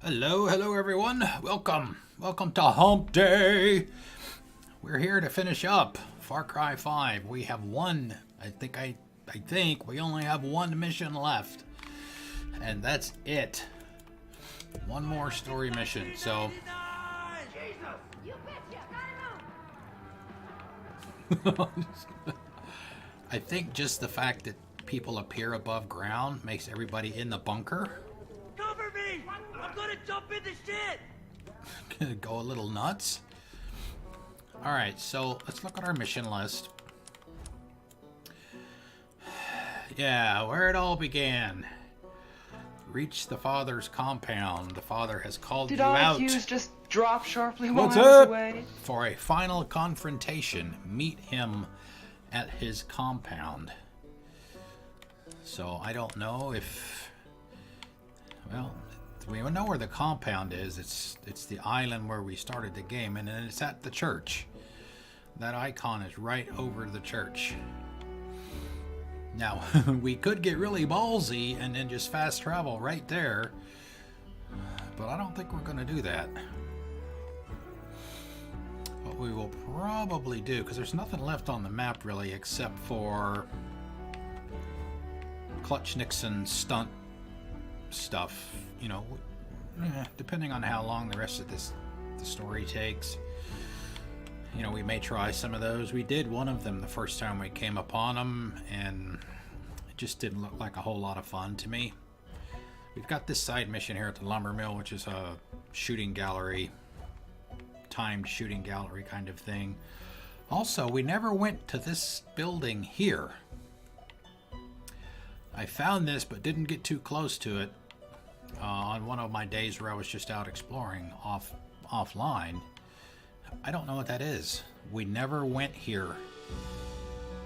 Hello everyone. Welcome to Hump Day. We're here to finish up Far Cry 5. We have one. I think we only have one mission left, and that's it. One more story mission. So. I think just the fact that people appear above ground makes everybody in the bunker Cover me! I'm gonna jump in the shit! go a little nuts. Alright, so let's look at our mission list. Yeah, where it all began. Reach the father's compound. The father has called you out. Did our accused just drop sharply while What's I was up? away? For a final confrontation. Meet him at his compound. So I don't know if... Well, we know where the compound is. It's the island where we started the game, and then it's at the church. That icon is right over the church. Now, we could get really ballsy and then just fast travel right there, but I don't think we're going to do that. What we will probably do, because there's nothing left on the map really except for Clutch Nixon stunt stuff, you know, depending on how long the rest of the story takes. You know, we may try some of those. We did one of them the first time we came upon them, and it just didn't look like a whole lot of fun to me. We've got this side mission here at the lumber mill, which is a shooting gallery, timed shooting gallery kind of thing. Also, we never went to this building here. I found this but didn't get too close to it on one of my days where I was just out exploring offline. I don't know what that is. We never went here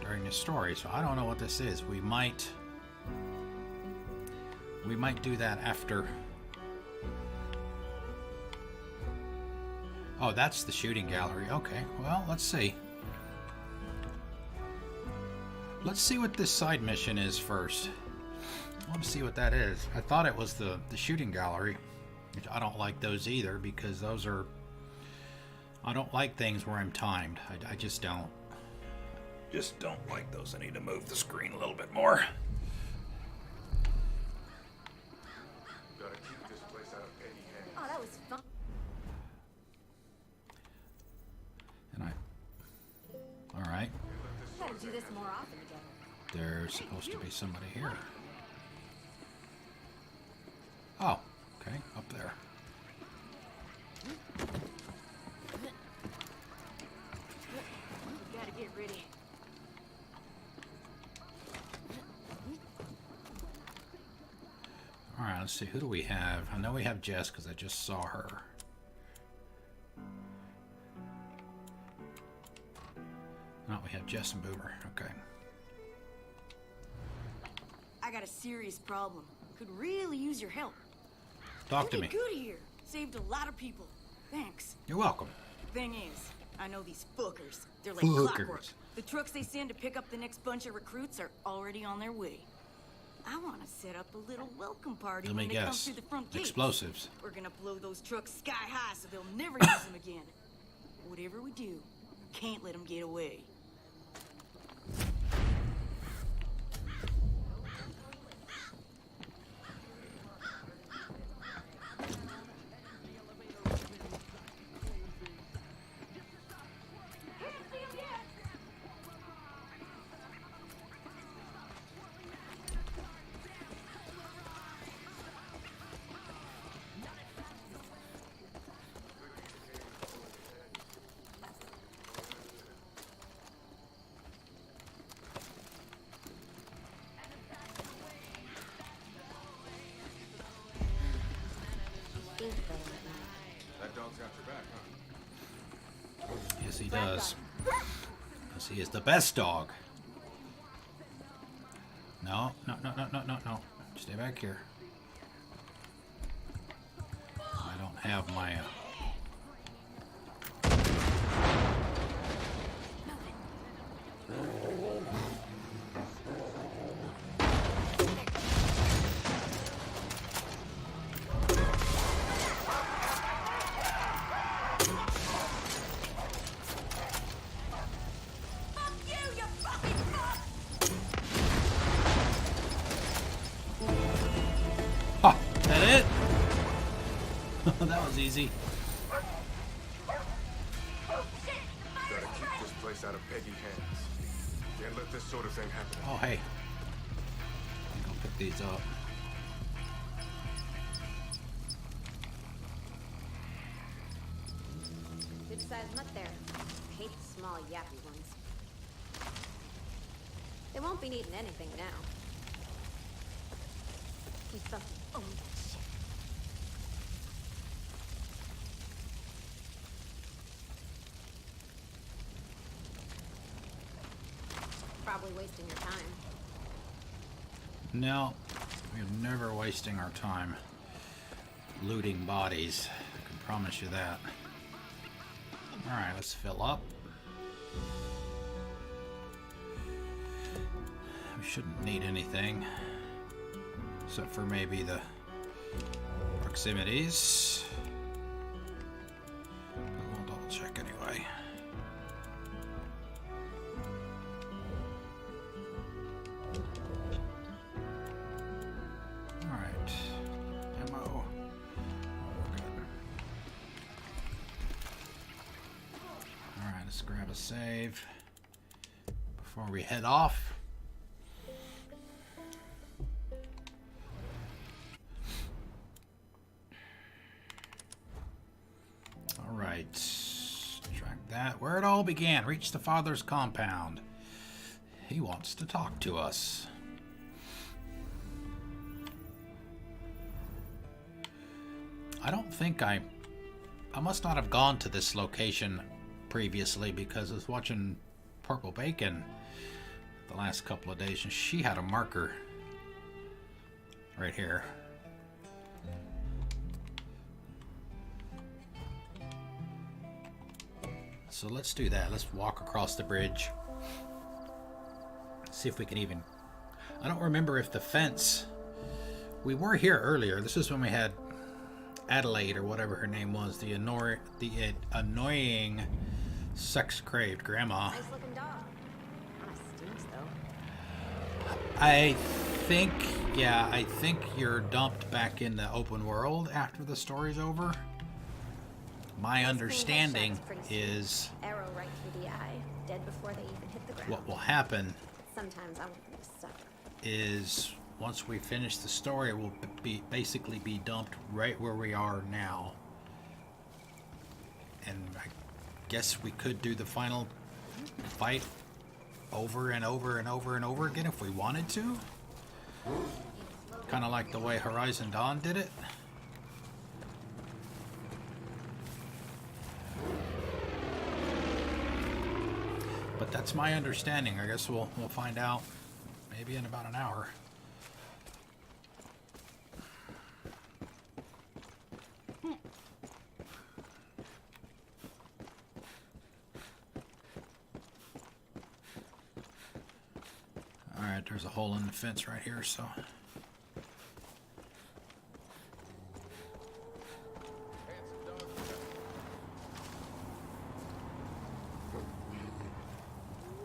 during the story, so I don't know what this is. We might do that after. Oh, that's the shooting gallery. Okay, well, let's see. Let's see what this side mission is first. I want to see what that is. I thought it was the shooting gallery, which I don't like those either, because those are... I don't like things where I'm timed. I just don't. Just don't like those. I need to move the screen a little bit more. Gotta keep this place out of any hands. Oh, that was fun. And all right. Gotta do this more often again. There's supposed to be somebody here. Oh, okay, up there. Gotta get ready. All right, let's see. Who do we have? I know we have Jess because I just saw her. No, we have Jess and Boomer. Okay. I got a serious problem. Could really use your help. Talk to me. Pretty good here. Saved a lot of people. Thanks. You're welcome. Thing is, I know these fuckers. They're like Fuckers. clockwork. The trucks they send to pick up the next bunch of recruits are already on their way. I want to set up a little welcome party Let me when they come guess. through the front gate. Explosives. We're gonna blow those trucks sky high so they'll never use them again. Whatever we do, can't let them get away. That dog's got your back, huh? Yes, he does. Yes, he is the best dog. No. Stay back here. I don't have my... That was easy. Gotta keep this place out of Peggy's hands. Can't let this sort of thing happen. Oh, hey. I'll pick these up. Good sized nut there. I hate the small yappy ones. They won't be needing anything now. We fucking own that shit. Probably wasting your time. No, we're never wasting our time looting bodies. I can promise you that. Alright, let's fill up. We shouldn't need anything. Except for maybe the proximities. But we'll double check anyway. Alright. Ammo. We're good. Alright, let's grab a save before we head off. Track that. Where it all began. Reach the father's compound. He wants to talk to us. I don't think I must not have gone to this location previously because I was watching Purple Bacon the last couple of days and she had a marker right here. So let's do that. Let's walk across the bridge. See if we can even... I don't remember if the fence... We were here earlier. This is when we had Adelaide, or whatever her name was. The annoying sex-craved grandma. Nice looking dog. Kinda stinks though. I think... Yeah, I think you're dumped back in the open world after the story's over. My understanding is Arrow right through the eye, dead before they even hit the ground. what will happen Sometimes I want them to suffer. is once we finish the story, we'll basically be dumped right where we are now. And I guess we could do the final fight over and over and over and over again if we wanted to. Kind of like the way Horizon Dawn did it. But that's my understanding. I guess we'll find out maybe in about an hour. All right, there's a hole in the fence right here, so.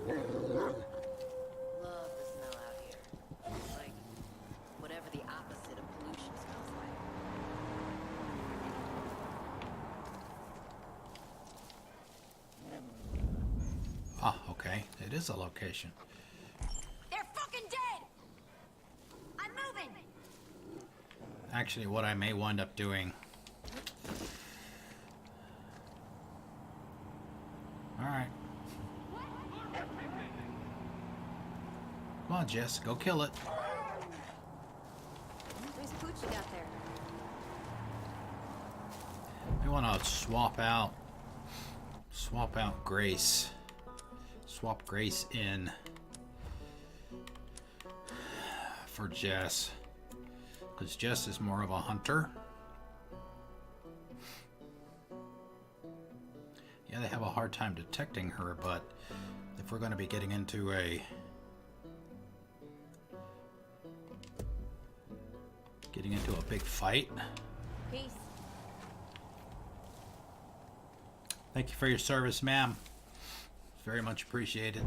Love the smell out here. Like whatever the opposite of pollution smells like. Ah, okay. It is a location. They're fucking dead! I'm moving! Actually, what I may wind up doing. Alright. Come on, Jess. Go kill it. Whose pooch you got there? We want to swap out Grace. Swap Grace in for Jess. Because Jess is more of a hunter. Yeah, they have a hard time detecting her, but if we're going to be getting into a big fight. Peace. Thank you for your service, ma'am. Very much appreciated.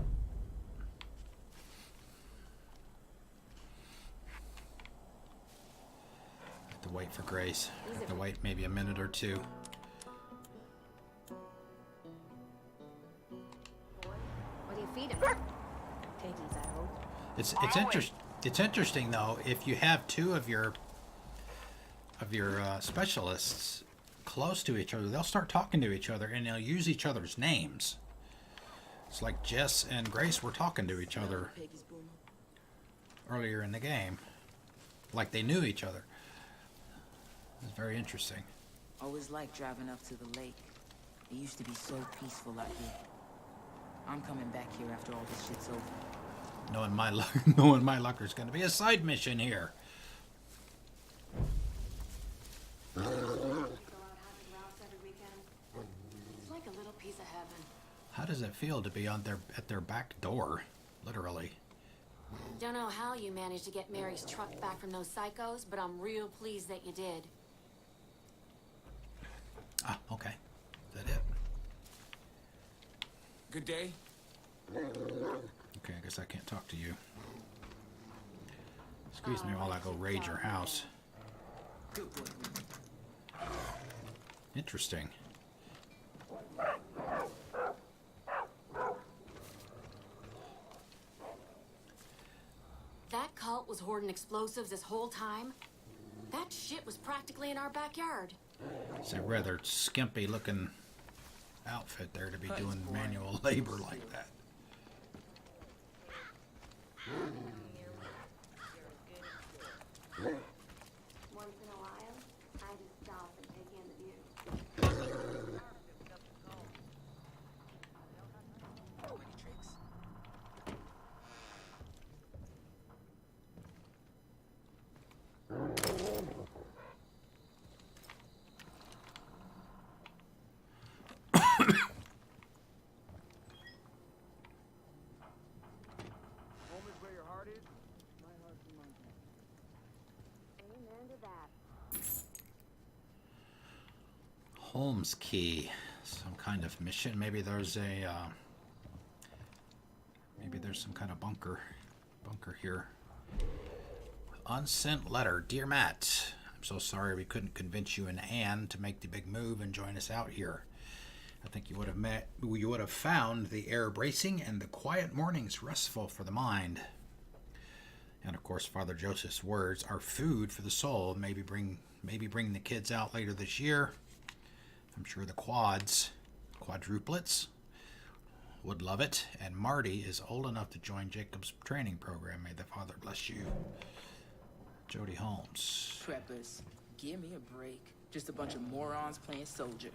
Have to wait for Grace. Have to wait maybe a minute or two. What do you feed him? Piggies, I hope. It's interesting though, if you have two of your specialists close to each other, they'll start talking to each other and they'll use each other's names. It's like Jess and Grace were talking to each other earlier in the game, like they knew each other. It's very interesting. Always liked driving up to the lake. It used to be so peaceful out here. I'm coming back here after all this shit's over. Knowing my luck, there's going to be a side mission here. It's like a little piece of heaven. How does it feel to be at their back door, literally? Don't know how you managed to get Mary's truck back from those psychos, but I'm real pleased that you did. Ah, okay. Is that it? Good day. Okay, I guess I can't talk to you. Excuse me while I go raid your house. Good boy. Interesting. That cult was hoarding explosives this whole time? That shit was practically in our backyard. It's a rather skimpy looking outfit there to be doing manual labor like that. Once in a while, I just stop and take in the view. Any tricks? Home is where your heart is. My heart's in my hand. Amen to that. Holmes key, some kind of mission. Maybe there's some kind of bunker here. Unsent letter, dear Matt. I'm so sorry we couldn't convince you and Anne to make the big move and join us out here. I think you would have found the air bracing and the quiet mornings restful for the mind. And of course, Father Joseph's words are food for the soul. Maybe bring the kids out later this year. I'm sure the quadruplets would love it. And Marty is old enough to join Jacob's training program. May the Father bless you. Jody Holmes. Preppers, give me a break. Just a bunch of morons playing soldier.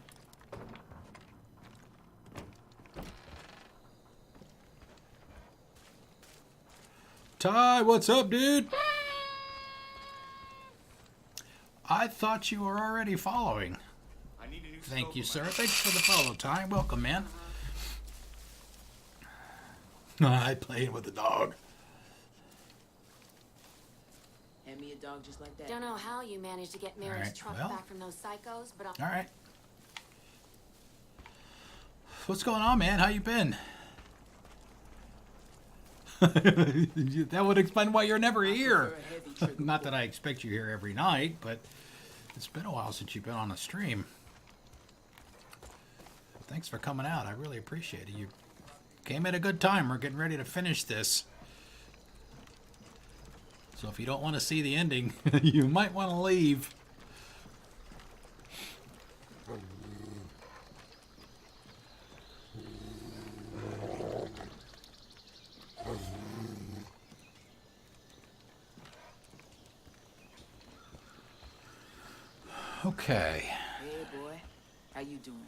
Ty, what's up, dude? I thought you were already following. I need a new Thank scope you, on sir. my- Thanks for the follow, Ty. Welcome, man. I played with the dog. Hand me a dog just like that. Don't know how you managed to get Mary's Alright, truck well. back from those psychos, but I'm... All right. What's going on, man? How you been? That would explain why you're never here. Prefer a heavy trigger Not that I expect you here every night, but it's been a while since you've been on a stream. Thanks for coming out. I really appreciate it. You came at a good time. We're getting ready to finish this. So if you don't want to see the ending, you might want to leave. Okay. Hey, boy. How you doing?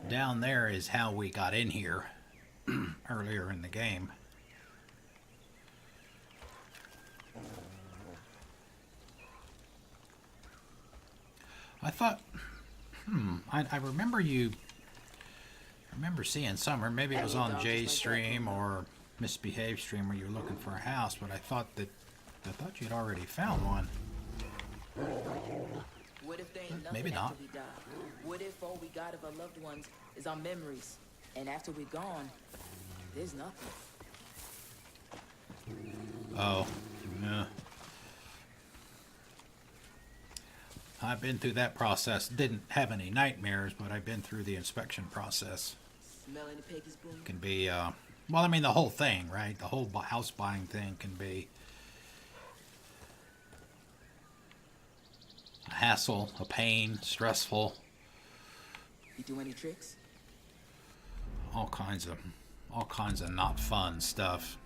Down there is how we got in here earlier in the game. I thought, I remember seeing somewhere, maybe it was on Jay's stream or Misbehave stream where you were looking for a house, but I thought that I thought you'd already found one. What if they ain't nothing Maybe not. after we die? What if all we got of our loved ones is our memories, and after we're gone, there's nothing? Oh, yeah. I've been through that process. Didn't have any nightmares, but I've been through the inspection process. Smelling the Peggy's boom? It can be, well, I mean, the whole thing, right? The whole house buying thing can be a hassle, a pain, stressful, You do any tricks? all kinds of not fun stuff.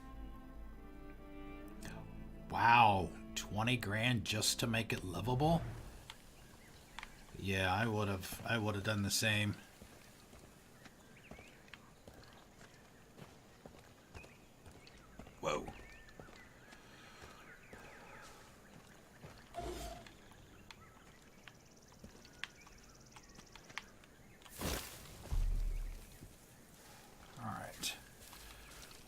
Wow, 20 grand just to make it livable? Yeah, I would have done the same. Whoa. All right.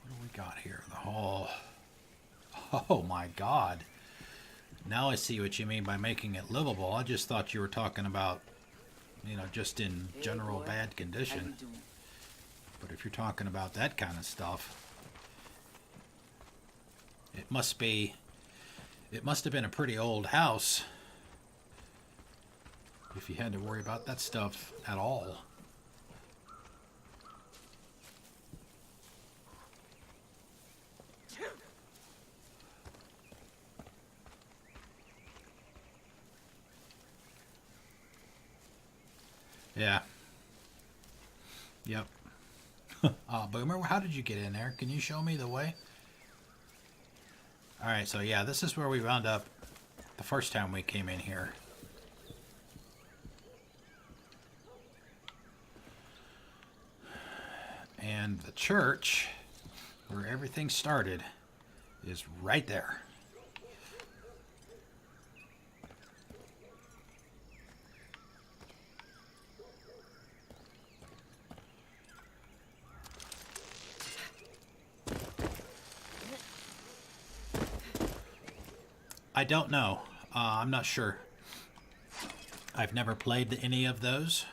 What do we got here? The hall. Oh my God. Now I see what you mean by making it livable. I just thought you were talking about, you know, just in Hey, general boy. bad How you condition. doing? But if you're talking about that kind of stuff, it must have been a pretty old house if you had to worry about that stuff at all. Yeah. Yep. Boomer, how did you get in there? Can you show me the way? Alright, so yeah, this is where we wound up the first time we came in here. And the church, where everything started, is right there. I don't know. I'm not sure. I've never played any of those.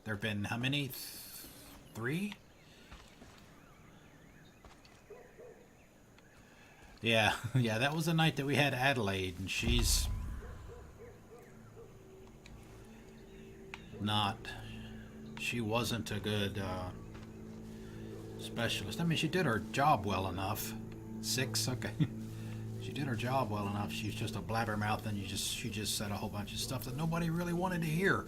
There have been how many? 3? Yeah, yeah, that was the night that we had Adelaide, and she's not... She wasn't a good specialist. I mean, she did her job well enough. 6, okay. She did her job well enough. She's just a blabbermouth, and she just said a whole bunch of stuff that nobody really wanted to hear.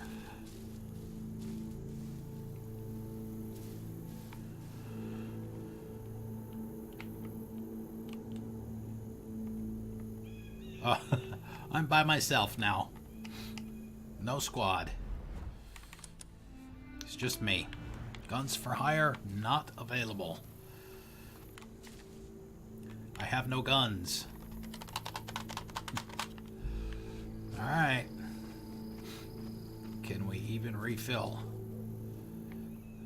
I'm by myself now. No squad. It's just me. Guns for hire not available. I have no guns. Alright. Can we even refill?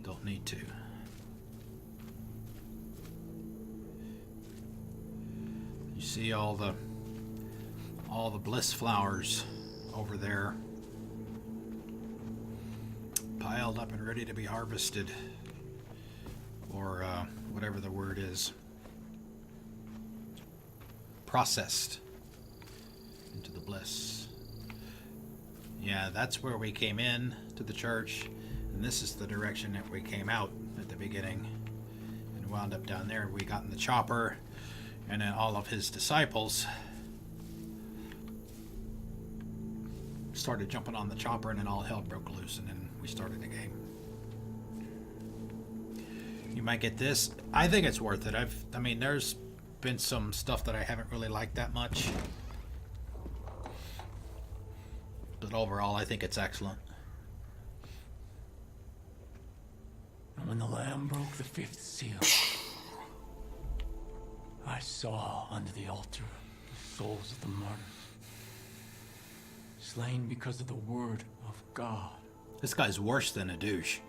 Don't need to. You see all the bliss flowers over there, piled up and ready to be harvested, or whatever the word is, processed into the bliss. Yeah, that's where we came in to the church, and this is the direction that we came out at the beginning, and wound up down there. We got in the chopper, and then all of his disciples started jumping on the chopper, and then all hell broke loose, and then we started the game. You might get this. I think it's worth it. I mean, there's been some stuff that I haven't really liked that much, but overall, I think it's excellent. And when the Lamb broke the 5th seal, I saw under the altar the souls of the martyrs, slain because of the word of God. This guy's worse than a douche.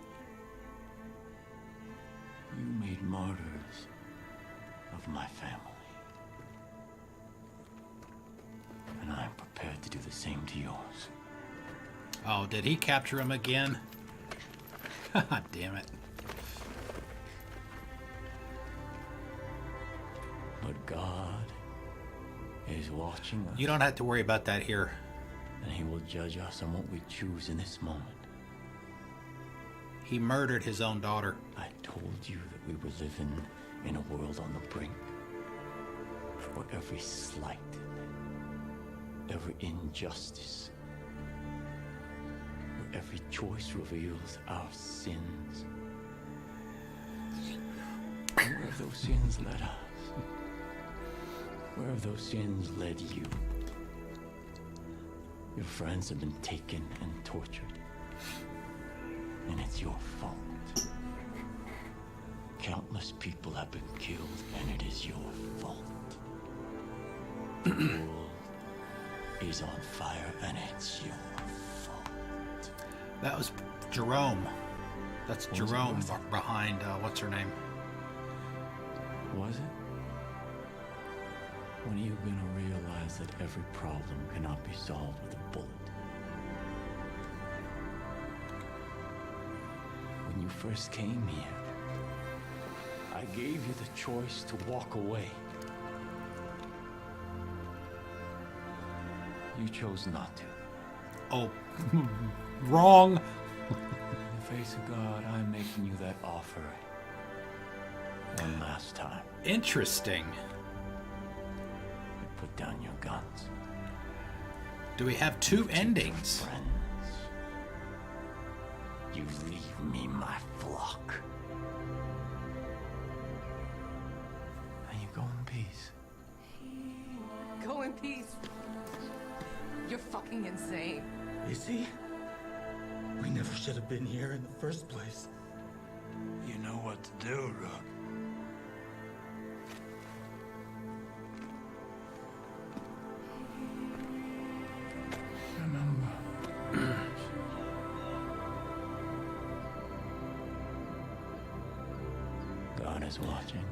You made martyrs of my family. And I'm prepared to do the same to yours. Oh, did he capture him again? God damn it. But God is watching us. You don't have to worry about that here. And he will judge us on what we choose in this moment. He murdered his own daughter. I told you that we were living in a world on the brink, where every slight, every injustice, where every choice reveals our sins. Where have those sins led us? Where have those sins led you? Your friends have been taken and tortured. And it's your fault. Countless people have been killed, and it is your fault. The world is on fire, and it's your fault. That was Jerome. That's What was it? Jerome What was it? behind, what's her name? Was it? When are you gonna realize that every problem cannot be solved with a bullet? When you first came here, I gave you the choice to walk away. You chose not to. Oh, wrong. In the face of God, I'm making you that offer one last time. Interesting. Put down your guns. Do we have two endings? Friends, you leave me my flock. And you go in peace. Go in peace. You're fucking insane. Is he? We never should have been here in the first place. You know what to do, Rook. Remember. God is watching.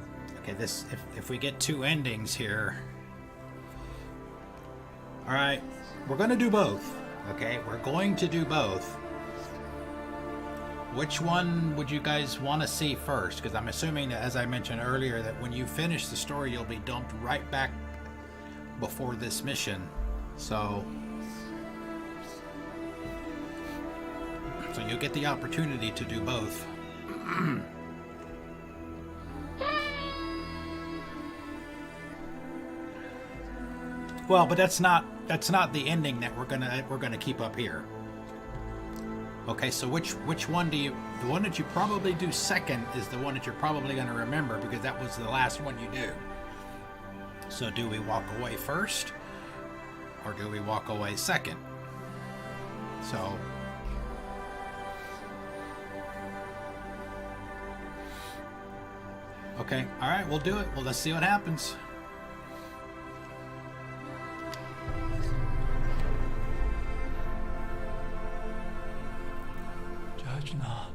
Okay, this if we get two endings here. All right, we're going to do both. Okay, we're going to do both. Which one would you guys want to see first? Because I'm assuming that, as I mentioned earlier, that when you finish the story, you'll be dumped right back before this mission. So you'll get the opportunity to do both. Well, but that's not the ending that we're gonna keep up here. Okay, so which one do you? The one that you probably do second is the one that you're probably gonna remember because that was the last one you do. So do we walk away first, or do we walk away second? So. Okay, all right, we'll do it. Well, let's see what happens. Judge not,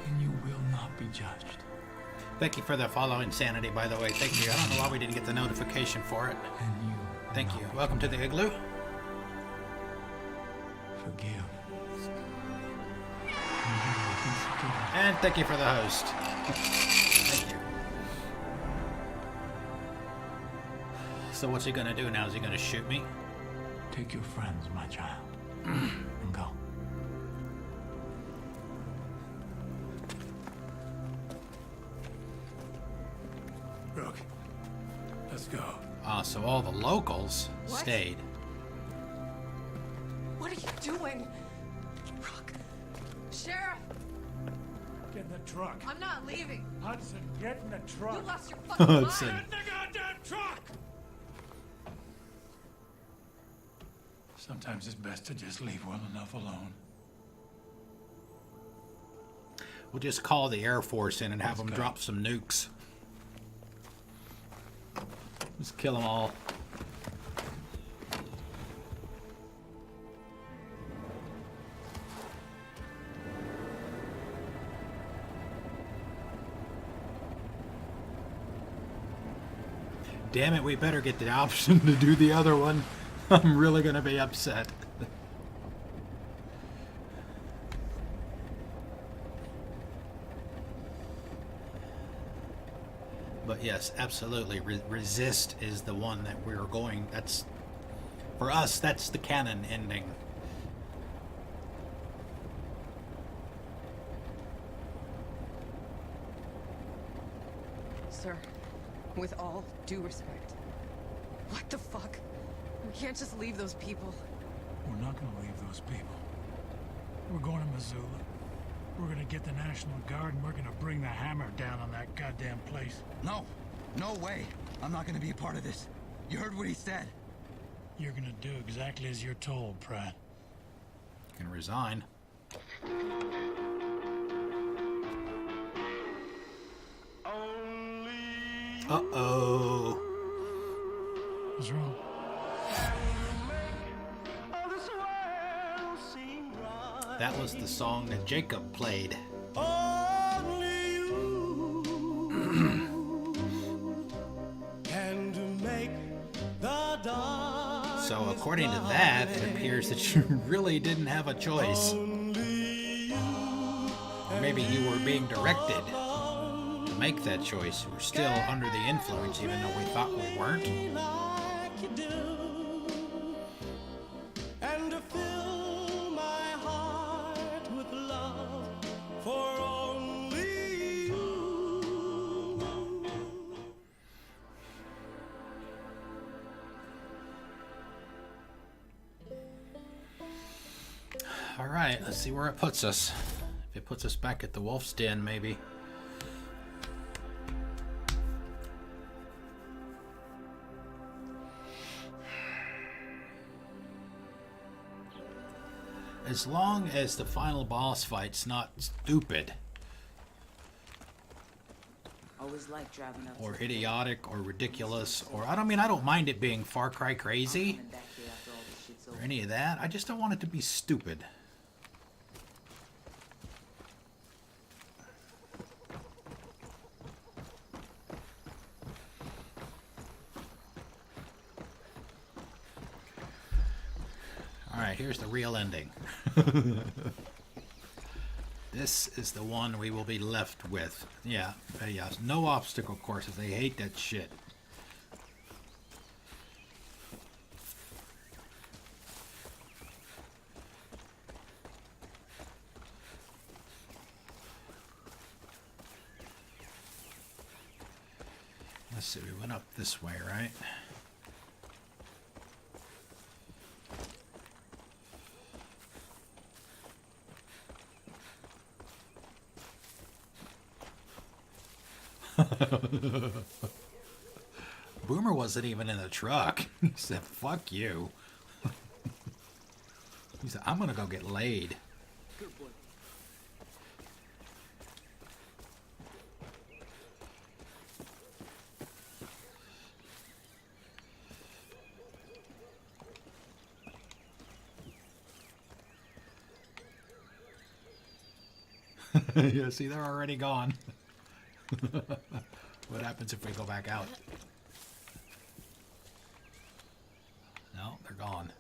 and you will not be judged. Thank you for the follow Insanity, by the way. Thank you. I don't know why we didn't get the notification for it. And you. Thank you. Welcome to the igloo. Forgive. And thank you for the host. Thank you. So what's he gonna do now? Is he gonna shoot me? Take your friends, my child, and go. Rook, let's go. So all the locals What? stayed. What are you doing? Rook. Sheriff, Get in the truck. I'm not leaving. Hudson, get in the You truck. lost your fucking mind. Hudson. Get in the goddamn truck! Sometimes it's best to just leave well enough alone. We'll just call the Air Force in and have them go. drop some nukes. Just kill them all. damn it, we better get the option to do the other one. I'm really gonna be upset. But yes, absolutely. Resist is the one that we're going. That's, for us, that's the canon ending. Sir, with all due respect, what the fuck? We can't just leave those people. We're not gonna leave those people. We're going to Missoula. We're gonna get the National Guard and we're gonna bring the hammer down on that goddamn place. No! No way! I'm not gonna be a part of this. You heard what he said. You're gonna do exactly as you're told, Pratt. You can resign. Uh-oh. What's wrong? That was the song that Jacob played. So according to that, it appears that you really didn't have a choice. Or maybe you were being directed to make that choice. You were still under the influence, even though we thought we weren't. Alright, let's see where it puts us. If it puts us back at the Wolf's Den, maybe. As long as the final boss fight's not stupid, Always like driving up or idiotic, or ridiculous, or I don't mind it being Far Cry crazy, coming back here after all this shit's over. or any of that. I just don't want it to be stupid. Alright, here's the real ending. This is the one we will be left with. Yeah, no obstacle courses. They hate that shit. Let's see, we went up this way, right? Boomer wasn't even in the truck. He said, fuck you. He said, I'm gonna go get laid. Good boy. Yeah, see, they're already gone. What happens if we go back out? No, they're gone.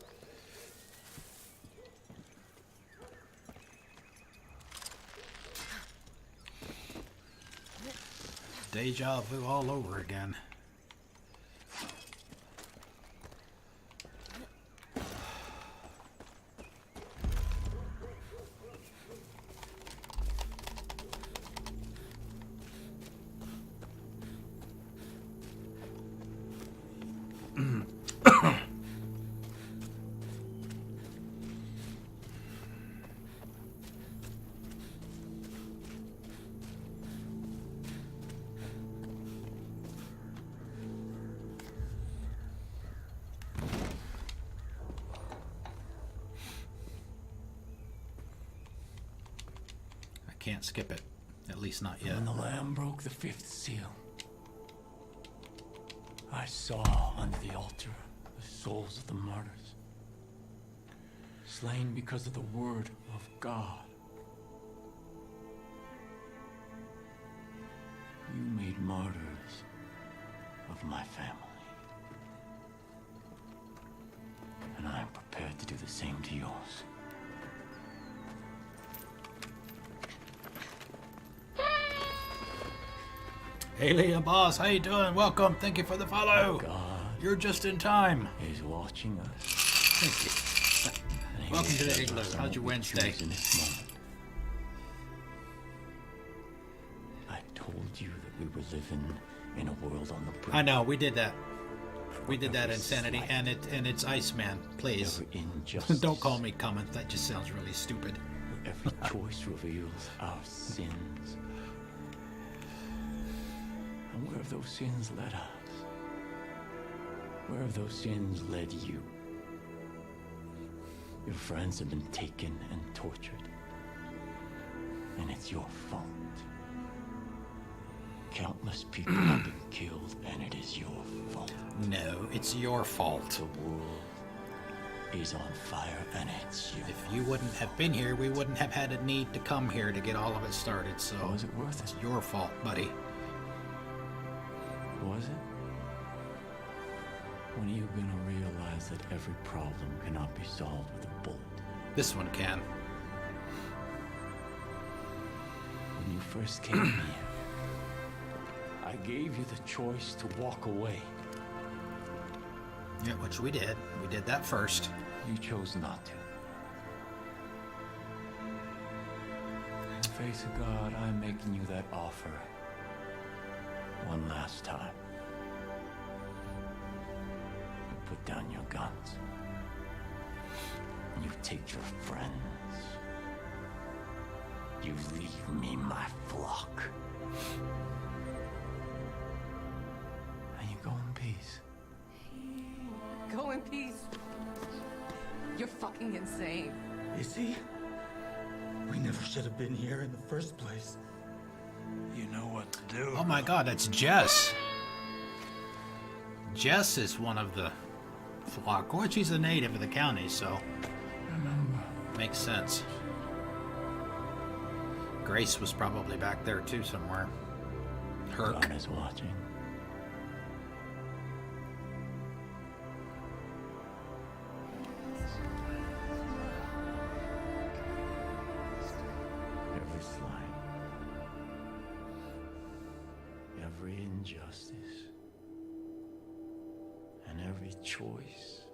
Deja vu all over again. Can't skip it. At least not yet. When the Lamb broke the fifth seal, I saw under the altar the souls of the martyrs, slain because of the word of God. You made martyrs of my family. tried to do the same to yours. Hey, Leah, boss, how you doing? Welcome. Thank you for the follow. God You're just in time. is watching us. Thank you. Welcome to the Igloo. How's your Wednesday? In this moment. I told you that we were living in a world on the brink. I know, we did that. We did that, Insanity, and it's Iceman. Please. Don't call me Cummins. That just sounds really stupid. Every choice reveals our sins. And where have those sins led us? Where have those sins led you? Your friends have been taken and tortured. And it's your fault. Countless people have been killed, and it is your fault. No, it's your fault. The world is on fire, and it's you. If you wouldn't have been here, we wouldn't have had a need to come here to get all of it started, so... Was it worth it? It's your fault, buddy. Was it? When are you gonna realize that every problem cannot be solved with a bullet? This one can. When you first came here, I gave you the choice to walk away. Yeah, which we did. We did that first. You chose not to. In the face of God, I'm making you that offer one last time. You put down your guns. You take your friends. You leave me my flock. And you go in peace. Go in peace. You're fucking insane. Is he? We never should have been here in the first place. You know what to do. Oh my god, that's Jess. Jess is one of the flock. Well, she's a native of the county, so... Makes sense. Grace was probably back there too somewhere. Herc. God is watching. Every slight, every injustice, and every choice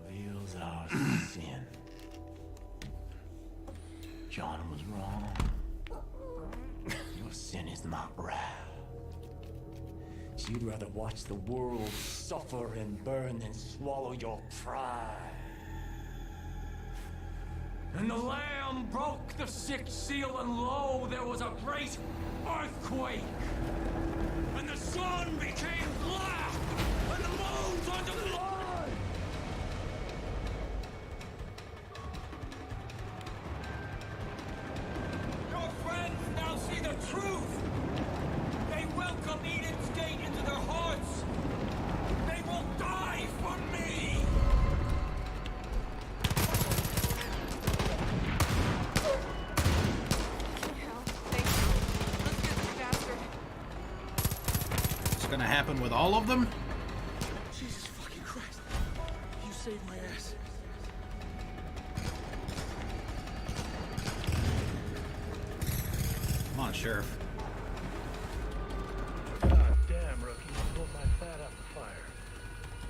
reveals our sin. John was wrong. Your sin is not wrath. You'd rather watch the world suffer and burn than swallow your pride. And the Lamb broke the sixth seal, and lo, there was a great earthquake. And the sun became black, and the moon turned to blood. Your friends now see the truth. They welcome Eden's gate into their hearts. They will die for me. It's gonna happen with all of them? Jesus fucking Christ. You saved my ass. Come on, Sheriff. God damn, rookie. You pulled my fat out the fire.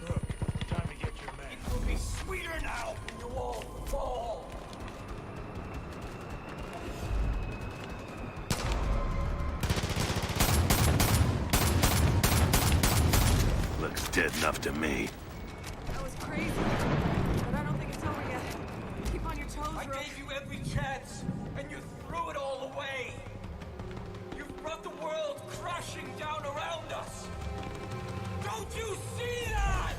Look, time to get your man. It will be sweeter now when you all fall. Looks dead enough to me. That was crazy. But I don't think it's over yet. Keep on your toes, I Rook. gave you every chance, and you threw it all away. You've brought the world crashing down around us. Don't you see that?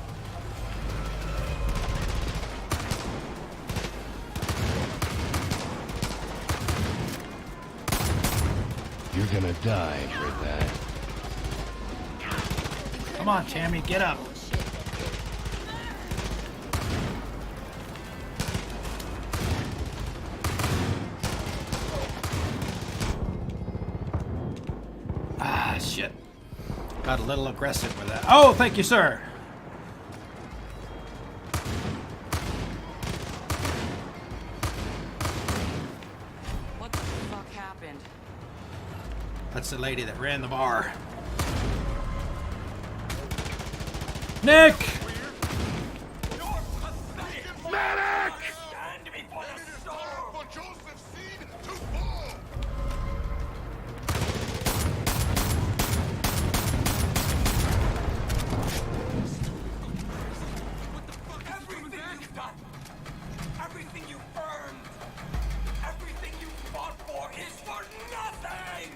You're gonna die for that. Come on, Tammy, get up. Ah, shit. Got a little aggressive with that. Oh, thank you, sir. That's the lady that ran the bar. Nick! Medic! Stand before the storm! For Joseph's seed to fall! Everything you've done, everything you've earned, everything you fought for is for nothing!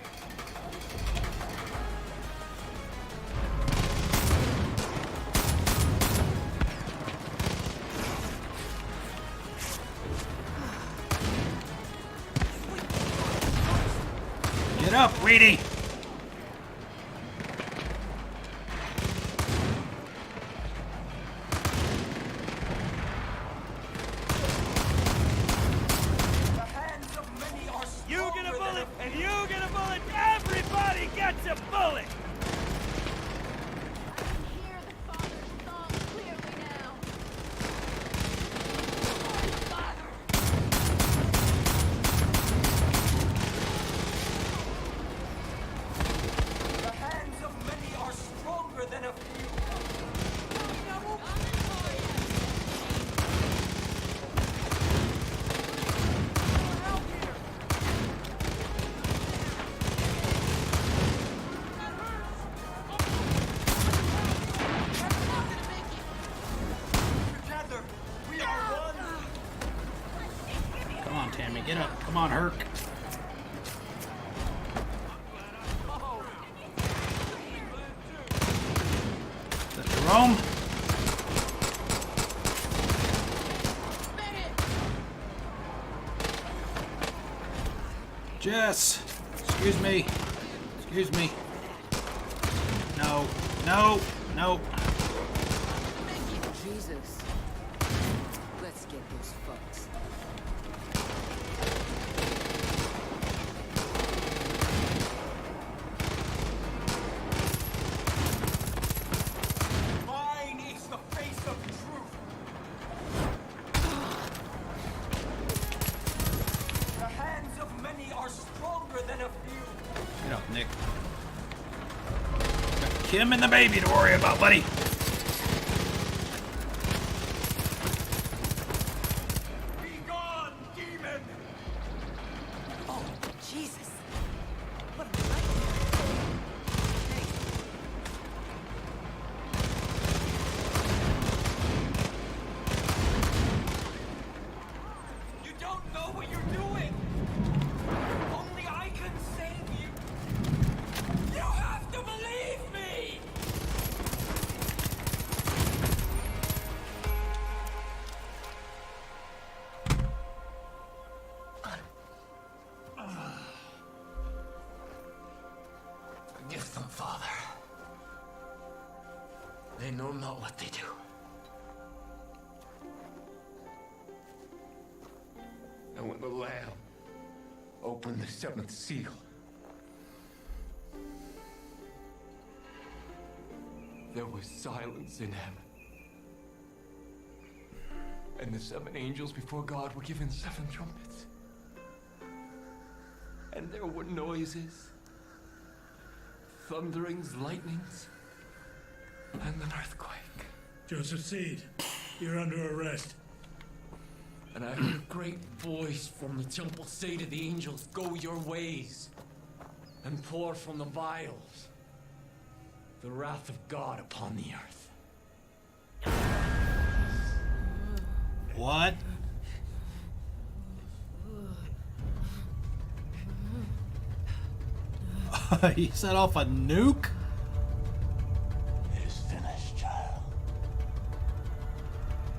Get up, Weedy! The hands of many are You get a stronger bullet, than and you get a bullet. Everybody gets a bullet. I can hear the Father's song clearly now. The hands of many are stronger than a few. Together, we are one. Come on, Tammy, get up. Come on, Herc. Is that Jerome? Jess! Excuse me. Excuse me. No. No. No. Jesus. Let's get those fucks. Mine is the face of truth. The hands of many are stronger than a few. Get up, Nick. Got Kim and the baby to worry about, buddy. Be gone, demon! Oh, Jesus. What a nightmare. Hey, You don't know what you're doing! Only I can save you! You have to believe me! Forgive them, Father. They know not what they do. And when the Lamb opened the seventh seal, there was silence in heaven. And the seven angels before God were given seven trumpets. And there were noises, thunderings, lightnings, and an earthquake. Joseph Seed, you're under arrest. And I heard a great voice from the temple say to the angels, "Go your ways, and pour from the vials the wrath of God upon the earth." What? He set off a nuke? It is finished, child.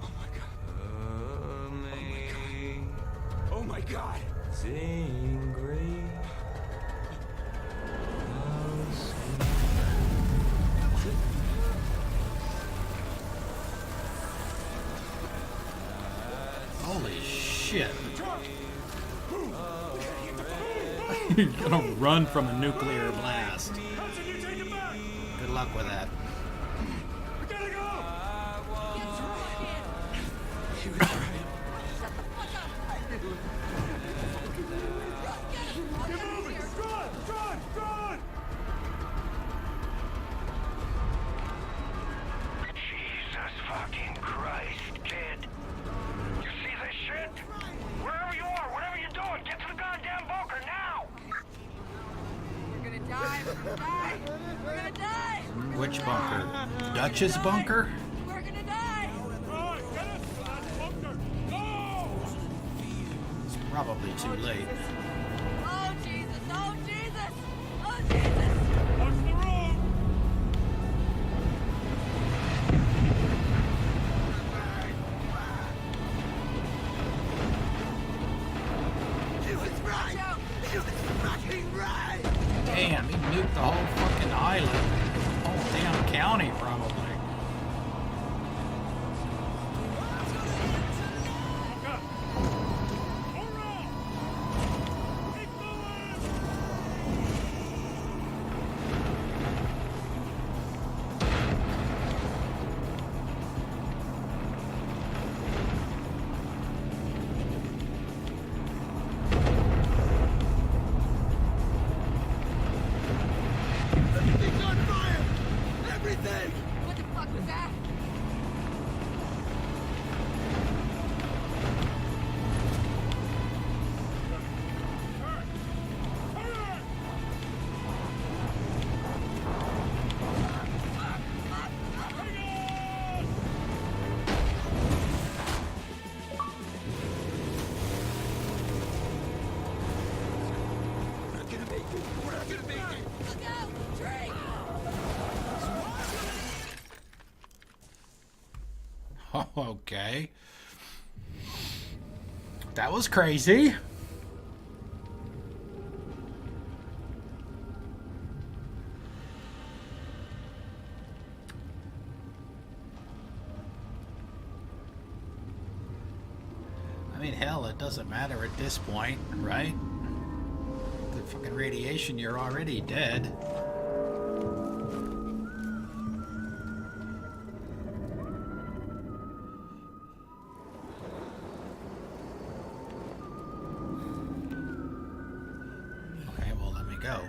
Oh my god. Oh my god. Sing great. Holy shit. You're gonna run from a nuclear blast. Good luck with that. Get moving! Run! Run! Run! Which bunker? Dutch's bunker? We're gonna die! It's probably too late. Oh, Jesus! Oh, Jesus! Oh, Jesus! Watch the road! He was right! He was fucking right! Damn, he nuked the whole fucking island. Whole damn county, probably. Everything's on fire! Everything! What the fuck was that? We're not gonna make it! We're not gonna make it! Look out! Tree! Oh, okay. That was crazy. I mean, hell, it doesn't matter at this point, right? The fucking radiation, you're already dead. Okay, well, let me go.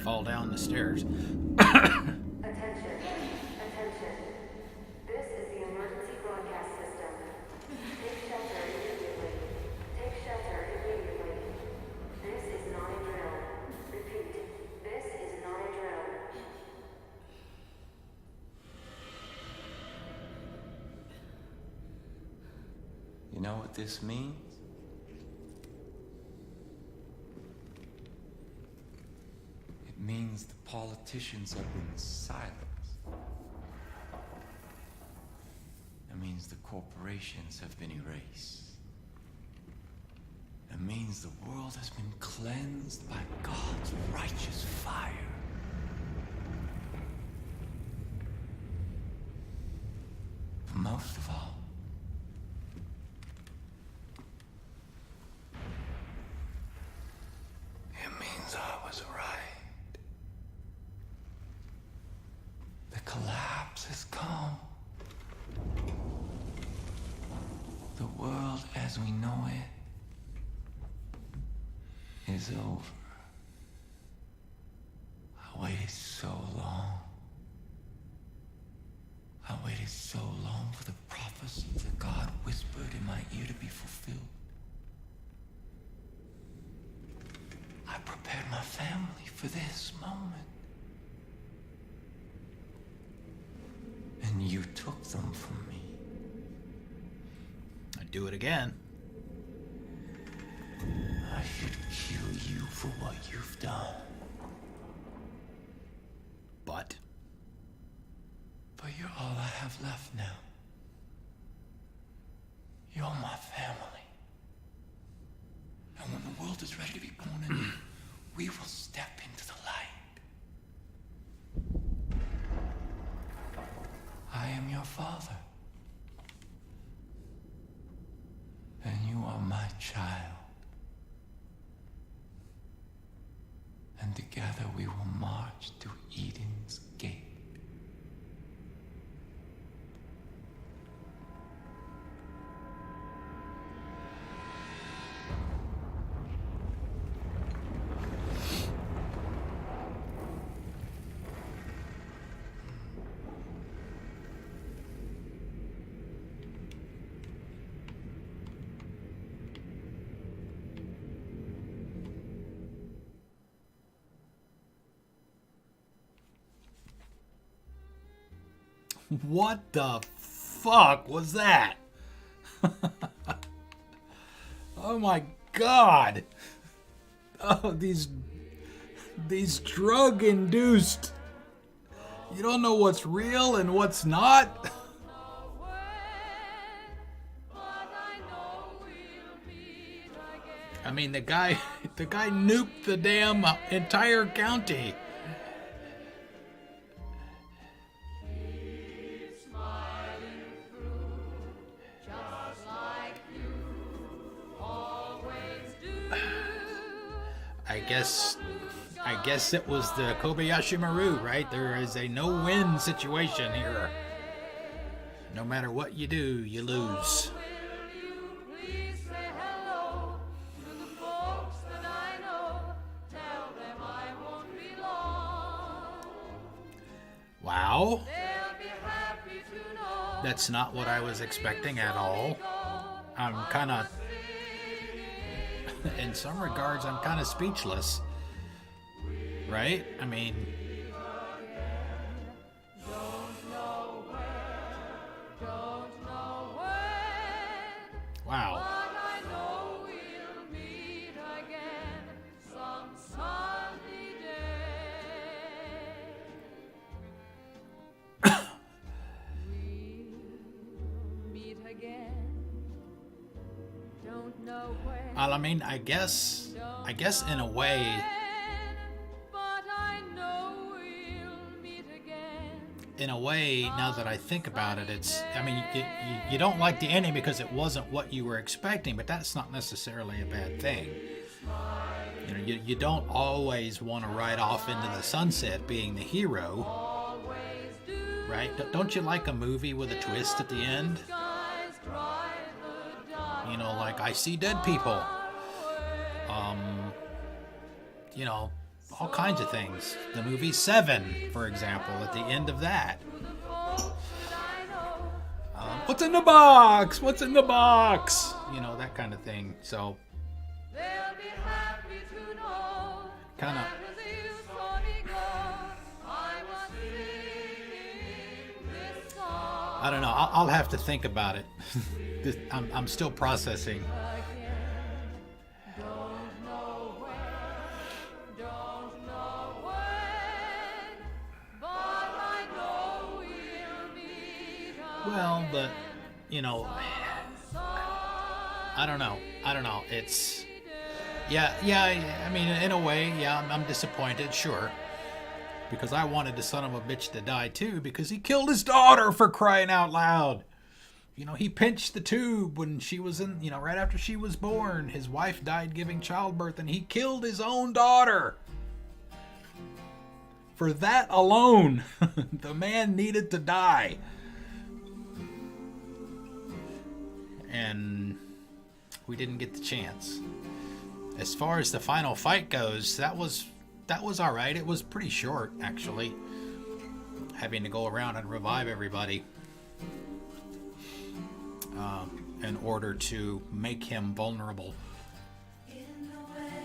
Fall down the stairs. Attention. Attention. This is the emergency broadcast system. Take shelter immediately. Take shelter immediately. This is not a drill. Repeat. This is not a drill. You know what this means? It means the politicians have been silenced. It means the corporations have been erased. It means the world has been cleansed by God's righteous fire. But most of all, it means I was right. The collapse has come. The world as we know it is over. I waited so long. I waited so long for the prophecy that God whispered in my ear to be fulfilled. I prepared my family for this moment. And you took them from me. I'd do it again. I should kill you for what you've done. But you're all I have left now. You're my family. And when the world is ready to be born anew, we will step into the light. I am your father. And you are my child. And together we will march to Eden's gate. What the fuck was that? Oh my god. Oh, these drug-induced. You don't know what's real and what's not. I mean, the guy nuked the damn entire county. I guess it was the Kobayashi Maru, right? There is a no-win situation here. No matter what you do, you lose. Wow. That's not what I was expecting at all. I'm kind of... in some regards, I'm kind of speechless. Right? I mean... wow. Well, I mean, I guess in a way, now that I think about it, it's, I mean, you don't like the ending because it wasn't what you were expecting, but that's not necessarily a bad thing. You know, you don't always want to ride off into the sunset being the hero, right? Don't you like a movie with a twist at the end? You know, like I See Dead People. You know, all kinds of things. The movie Seven, for example, at the end of that. What's in the box? What's in the box? You know, that kind of thing. So, kind of. I don't know. I'll have to think about it. I'm still processing. Well, but, you know, I don't know. It's, yeah, I mean, in a way, yeah, I'm disappointed, sure. Because I wanted the son of a bitch to die, too, because he killed his daughter, for crying out loud. You know, he pinched the tube when she was in, you know, right after she was born. His wife died giving childbirth, and he killed his own daughter. For that alone, the man needed to die. And we didn't get the chance. As far as the final fight goes, that was all right. It was pretty short, actually, having to go around and revive everybody in order to make him vulnerable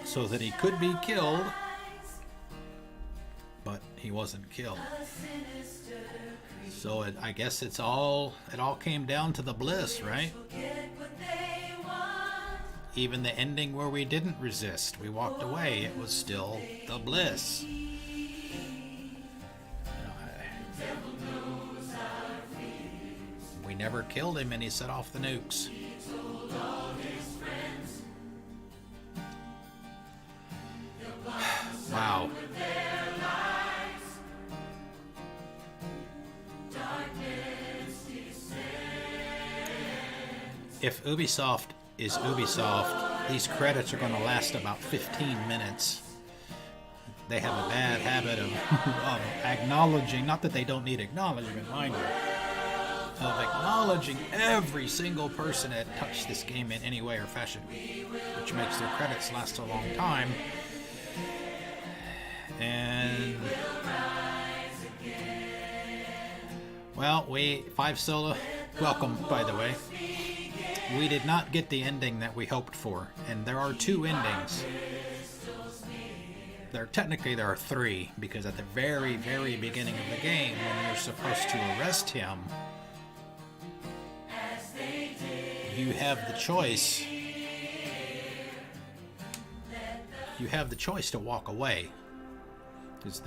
so that he could be killed, but he wasn't killed. So I guess it all came down to the bliss, right? Even the ending where we didn't resist, we walked away, it was still the bliss. We never killed him and he set off the nukes. Wow. If Ubisoft is Ubisoft, these credits are going to last about 15 minutes. They have a bad habit of acknowledging, not that they don't need acknowledgement, mind you, of acknowledging every single person that touched this game in any way or fashion, which makes their credits last a long time. And well, Five Solo, welcome, by the way. We did not get the ending that we hoped for, and there are two endings. technically there are 3, because at the very, very beginning of the game, when you're supposed to arrest him, you have the choice. You have the choice to walk away, because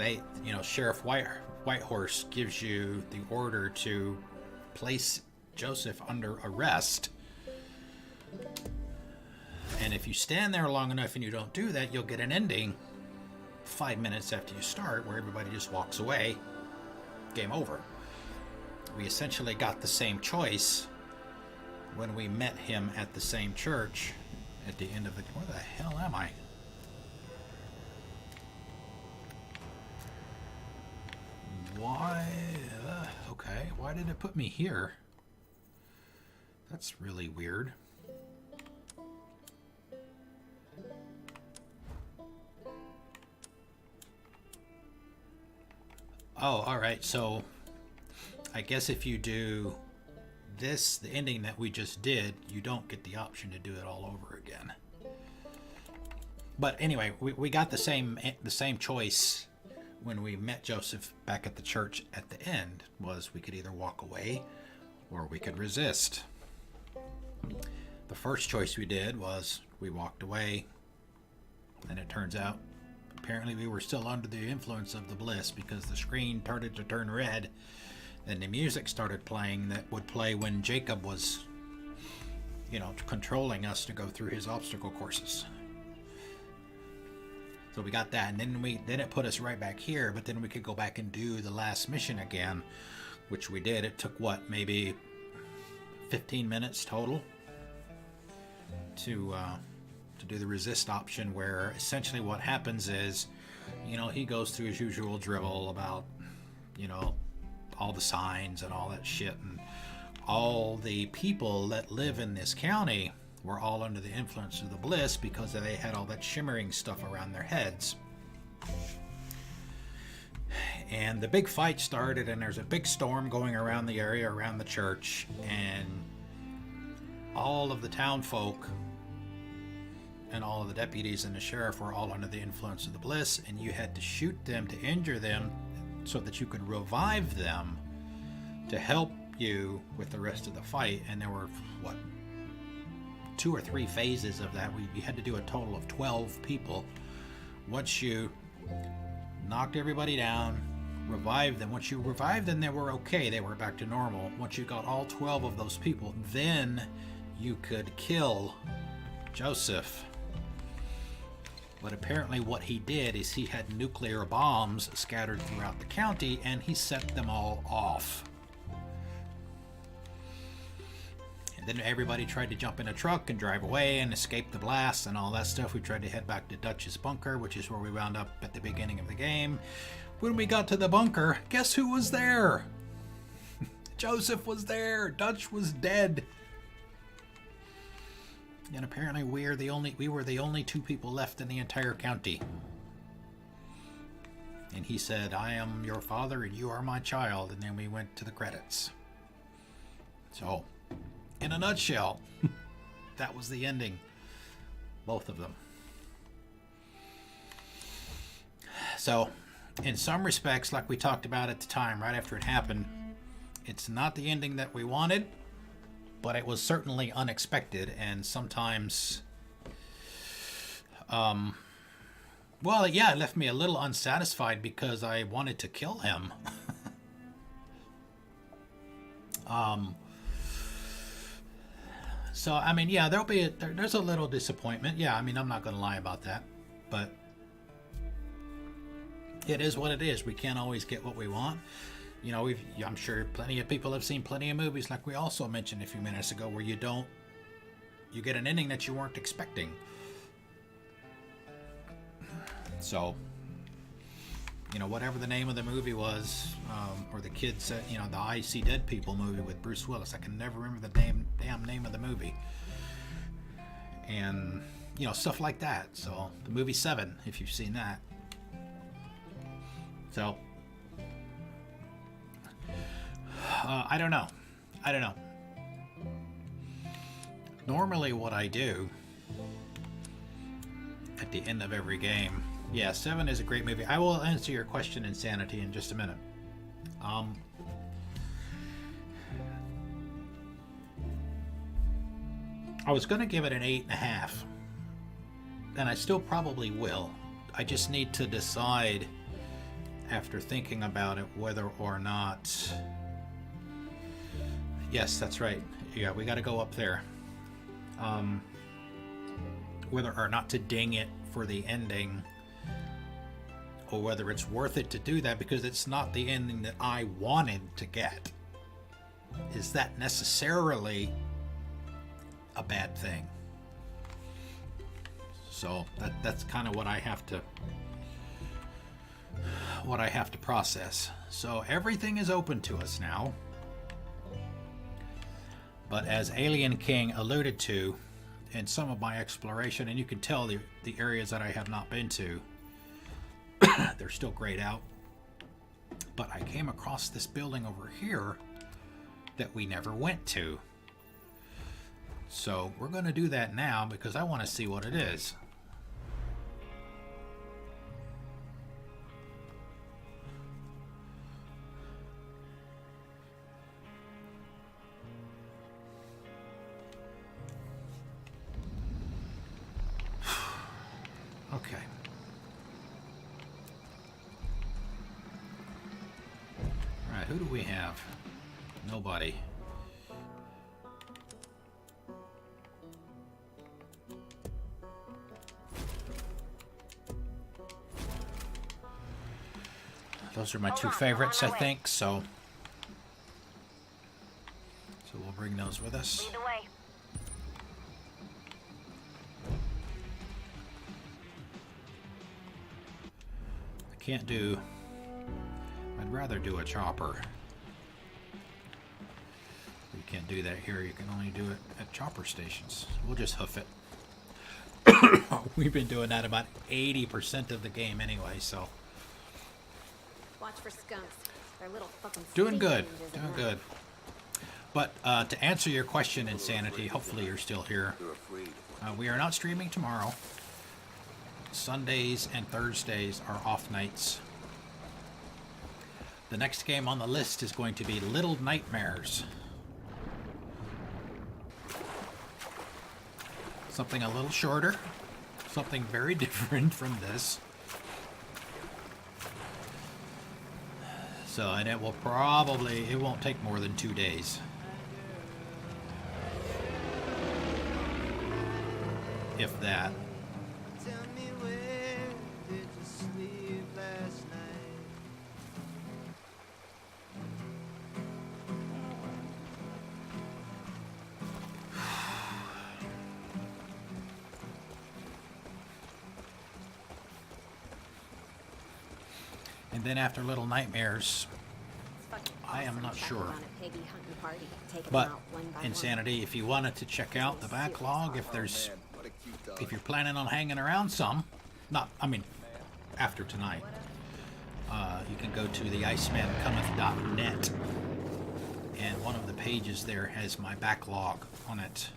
Sheriff Whitehorse gives you the order to place Joseph under arrest. And if you stand there long enough and you don't do that, you'll get an ending 5 minutes after you start where everybody just walks away. Game over. We essentially got the same choice when we met him at the same church at the end of the... Where the hell am I? Why? Okay, why did it put me here? That's really weird. Oh, alright, so I guess if you do this, the ending that we just did, you don't get the option to do it all over again. But anyway, we got the same choice when we met Joseph back at the church at the end, was we could either walk away or we could resist. The first choice we did was we walked away, and it turns out apparently we were still under the influence of the bliss, because the screen started to turn red and the music started playing that would play when Jacob was, controlling us to go through his obstacle courses. So we got that, and then it put us right back here, but then we could go back and do the last mission again, which we did. It took, maybe 15 minutes total to do the resist option, where essentially what happens is, he goes through his usual drivel about, all the signs and all that shit, and all the people that live in this county were all under the influence of the bliss because they had all that shimmering stuff around their heads. And the big fight started, and there's a big storm going around the area around the church, and all of the town folk and all of the deputies and the sheriff were all under the influence of the bliss, and you had to shoot them to injure them so that you could revive them to help you with the rest of the fight. And there were 2 or 3 phases of that. We had to do a total of 12 people. Once you knocked everybody down, revived them. Once you revived them, they were okay. They were back to normal. Once you got all 12 of those people, then you could kill Joseph. But apparently what he did is he had nuclear bombs scattered throughout the county, and he set them all off. And then everybody tried to jump in a truck and drive away and escape the blast and all that stuff. We tried to head back to Dutch's bunker, which is where we wound up at the beginning of the game. When we got to the bunker, guess who was there? Joseph was there. Dutch was dead. And apparently we were the only 2 people left in the entire county. And he said, "I am your father and you are my child." And then we went to the credits. So, in a nutshell, that was the ending. Both of them. So, in some respects, like we talked about at the time, right after it happened, it's not the ending that we wanted, but it was certainly unexpected, and sometimes, it left me a little unsatisfied because I wanted to kill him. So, I mean, yeah, there's a little disappointment. Yeah, I mean, I'm not going to lie about that, but it is what it is. We can't always get what we want. I'm sure plenty of people have seen plenty of movies, like we also mentioned a few minutes ago, where you get an ending that you weren't expecting. So, whatever the name of the movie was, or the kid said, the I See Dead People movie with Bruce Willis, I can never remember the damn name of the movie. And, stuff like that. So, the movie 7, if you've seen that. So, I don't know. Normally what I do at the end of every game Yeah, 7 is a great movie. I will answer your question, Insanity, in just a minute. I was going to give it an 8.5, and I still probably will. I just need to decide, after thinking about it, whether or not... Yes, that's right. Yeah, we got to go up there. Whether or not to ding it for the ending, or whether it's worth it to do that, because it's not the ending that I wanted to get. Is that necessarily a bad thing? So that's kind of what I have to process. So everything is open to us now. But as Alien King alluded to in some of my exploration, and you can tell the areas that I have not been to, they're still grayed out. But I came across this building over here that we never went to. So we're going to do that now because I want to see what it is. Okay. All right, who do we have? Nobody. Those are my two favorites, I think, so we'll bring those with us. Lead the way. I can't do... I'd rather do a chopper. You can't do that here. You can only do it at chopper stations. We'll just hoof it. We've been doing that about 80% of the game anyway, so... Watch for skunks. They're little fucking Doing good. ninjas Doing at good. But to answer your question, Insanity, hopefully you're still here. We are not streaming tomorrow. Sundays and Thursdays are off nights. The next game on the list is going to be Little Nightmares. Something a little shorter. Something very different from this. So, and it will probably, it won't take more than 2 days. If that. And then after Little Nightmares, I am not sure. But Insanity, if you wanted to check out the backlog, if you're planning on hanging around some, after tonight, you can go to the IcemanCometh.net, and one of the pages there has my backlog on it.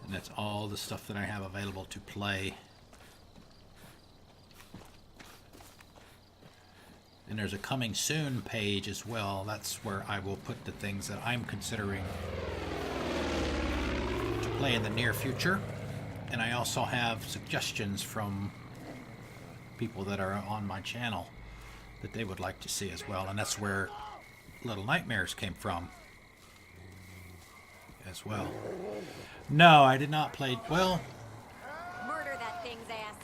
And that's all the stuff that I have available to play. And there's a coming soon page as well. That's where I will put the things that I'm considering to play in the near future. And I also have suggestions from people that are on my channel that they would like to see as well. And that's where Little Nightmares came from as well. No, I did not play... Well... Murder that thing's ass.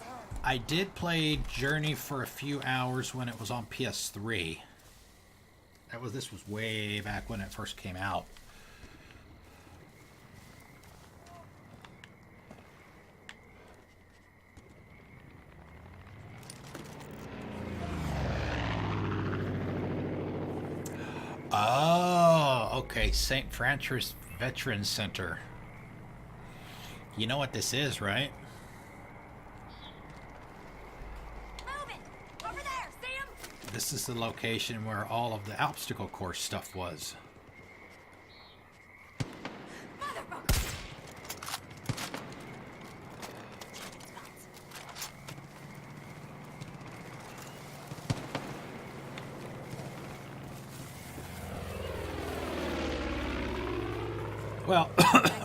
I did play Journey for a few hours when it was on PS3. This was way back when it first came out. Oh, okay. St. Francis Veterans Center. You know what this is, right? This is the location where all of the obstacle course stuff was.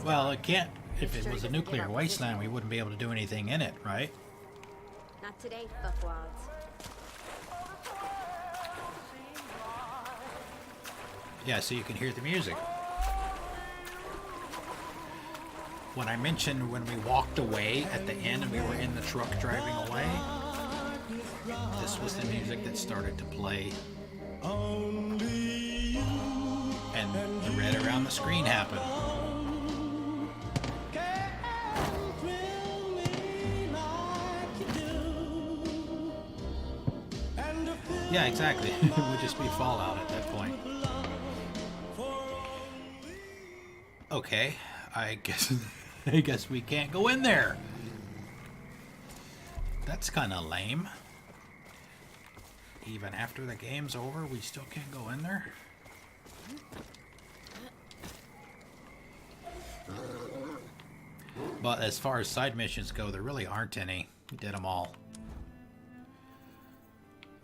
Well, it can't. If it was a nuclear wasteland, we wouldn't be able to do anything in it, right? Not today, fuckwads. Yeah, so you can hear the music. When I mentioned when we walked away at the end and we were in the truck driving away, this was the music that started to play. And the red around the screen happened. Yeah, exactly. It would just be Fallout at that point. Okay, I guess we can't go in there. That's kind of lame. Even after the game's over, we still can't go in there? But as far as side missions go, there really aren't any. We did them all.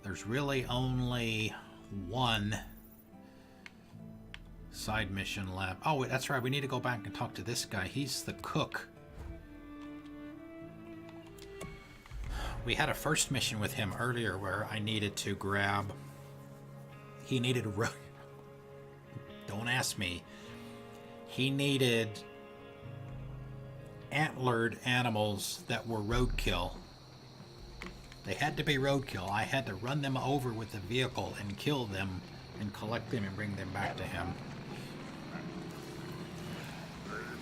There's really only one side mission left. Oh, wait, that's right. We need to go back and talk to this guy. He's the cook. We had a first mission with him earlier where I needed to grab... He needed... Don't ask me. He needed antlered animals that were roadkill. They had to be roadkill. I had to run them over with the vehicle and kill them and collect them and bring them back to him.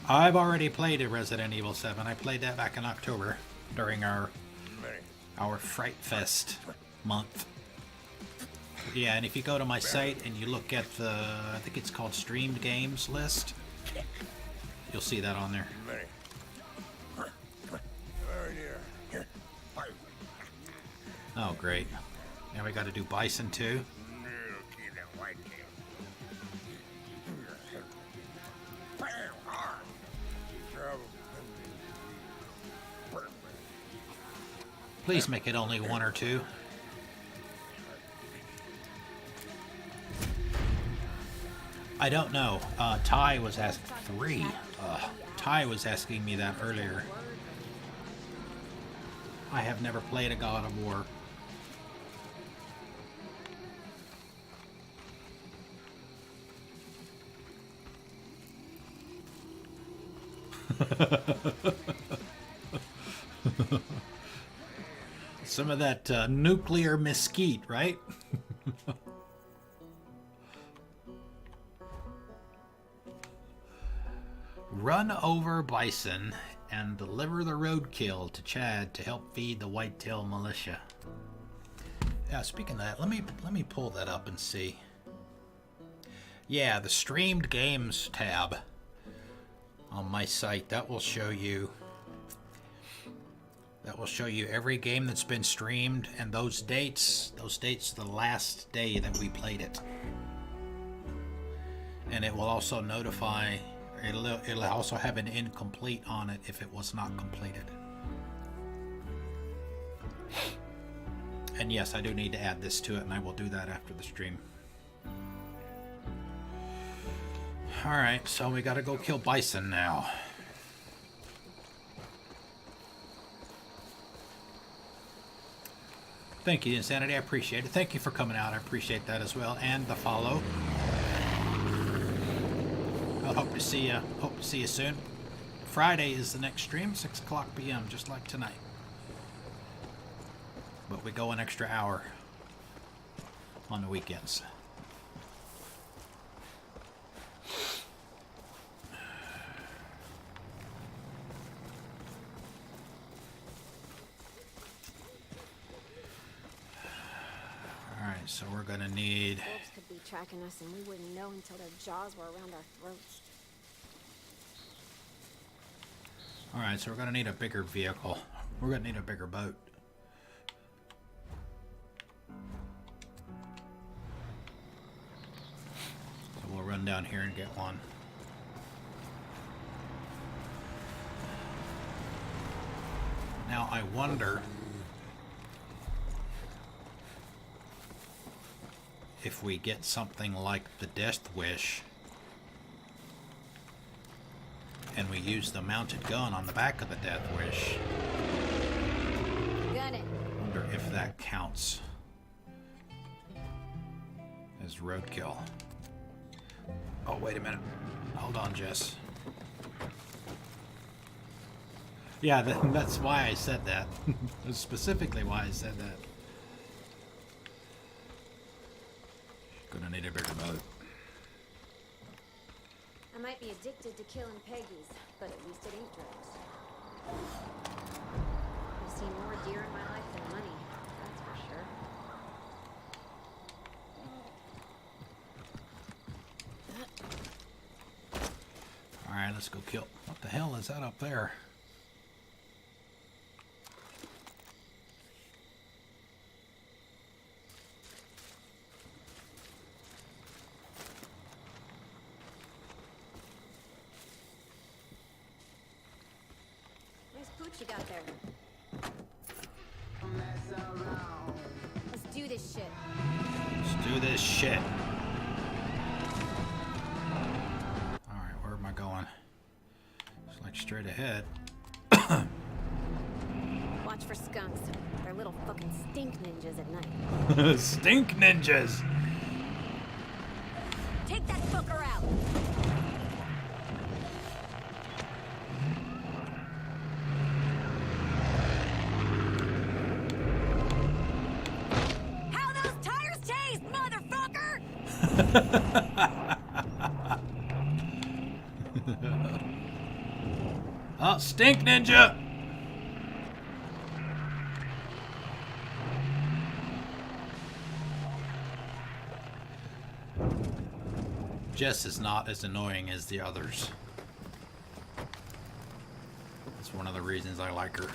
I've already played a Resident Evil 7. I played that back in October during our Fright Fest month. Yeah, and if you go to my site and you look at the, I think it's called Streamed Games list, you'll see that on there. Oh, great. Now we got to do Bison too. Please make it only one or two. I don't know. Ty was asking three. Ty was asking me that earlier. I have never played a God of War. Some of that nuclear mesquite, right? Run over bison and deliver the roadkill to Chad to help feed the whitetail militia. Yeah, speaking of that, let me pull that up and see. Yeah, the streamed games tab on my site, that will show you every game that's been streamed and those dates the last day that we played it. And it will also notify, it'll also have an incomplete on it if it was not completed. And yes, I do need to add this to it, and I will do that after the stream. Alright, so we gotta go kill bison now. Thank you, Insanity. I appreciate it. Thank you for coming out. I appreciate that as well. And the follow. I hope to see you. Hope to see you soon. Friday is the next stream, 6 o'clock p.m., just like tonight. But we go an extra hour on the weekends. Alright, so we're gonna need... Wolves could be tracking us and we wouldn't know until their jaws were around our throats. Alright, so we're gonna need a bigger vehicle. We're gonna need a bigger boat. So we'll run down here and get one. Now I wonder if we get something like the Death Wish, And we use the mounted gun on the back of the Death Wish. Gun it. Wonder if that counts as roadkill. Oh, wait a minute. Hold on, Jess. Yeah, that's why I said that. That's specifically why I said that. Gonna need a bigger boat. I might be addicted to killing Peggies, but at least it ain't drugs. I've seen more deer in my life than money, that's for sure. Alright, let's go kill. What the hell is that up there? Nice pooch you got there. Let's do this shit. Let's do this shit. Alright, where am I going? It's like straight ahead. Watch for skunks. They're little fucking stink ninjas at night. Stink ninjas! Take that fucker out! How those tires taste, motherfucker! Oh, stink ninja! Jess is not as annoying as the others. That's one of the reasons I like her.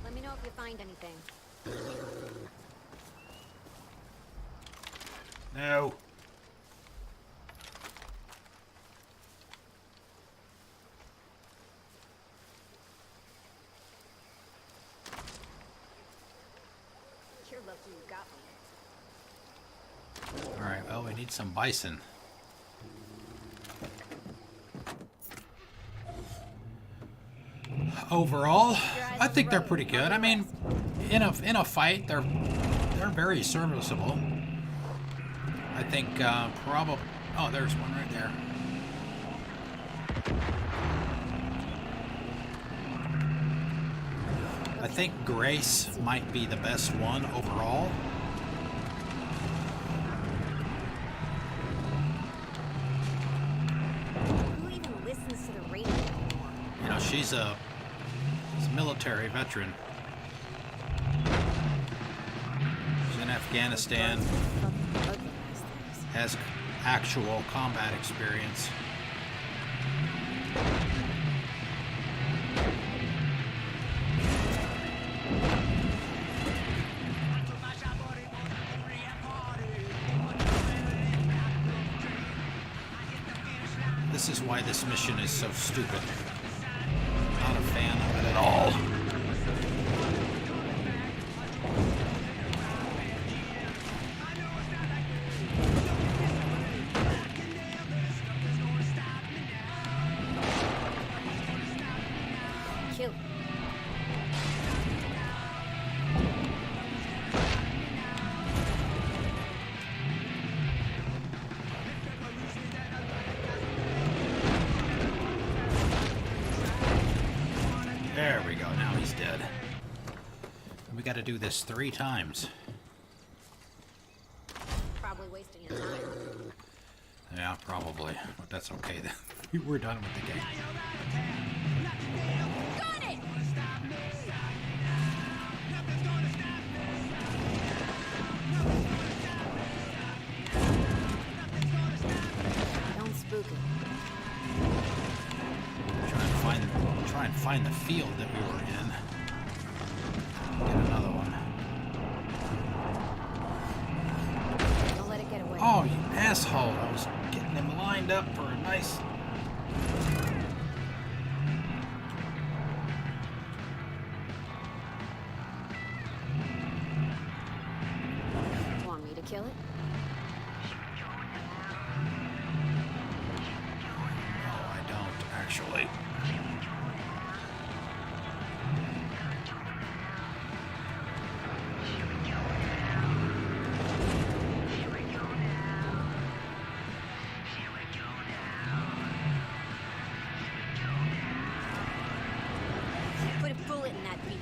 Let me know if you find anything. No. You're lucky you got me. Alright, well, we need some bison. Overall, I think they're pretty good. I mean, in a fight, they're very serviceable. I think probably. Oh, there's one right there. I think Grace might be the best one overall. Who even listens to the radio anymore? You know, she's a military veteran. She's in Afghanistan. Has actual combat experience. This is why this mission is so stupid. Not a fan of it at all. Kill. There we go, now he's dead. We gotta do this 3 times. Probably wasting your time. Yeah, probably. But that's okay then. We're done with the game. Got it! Don't spook it. Try and find the field that we were in. Get another one. Don't let it get away. Oh, you asshole! I was getting him lined up for a nice. Want me to kill it? Probably. Put a bullet in that beast.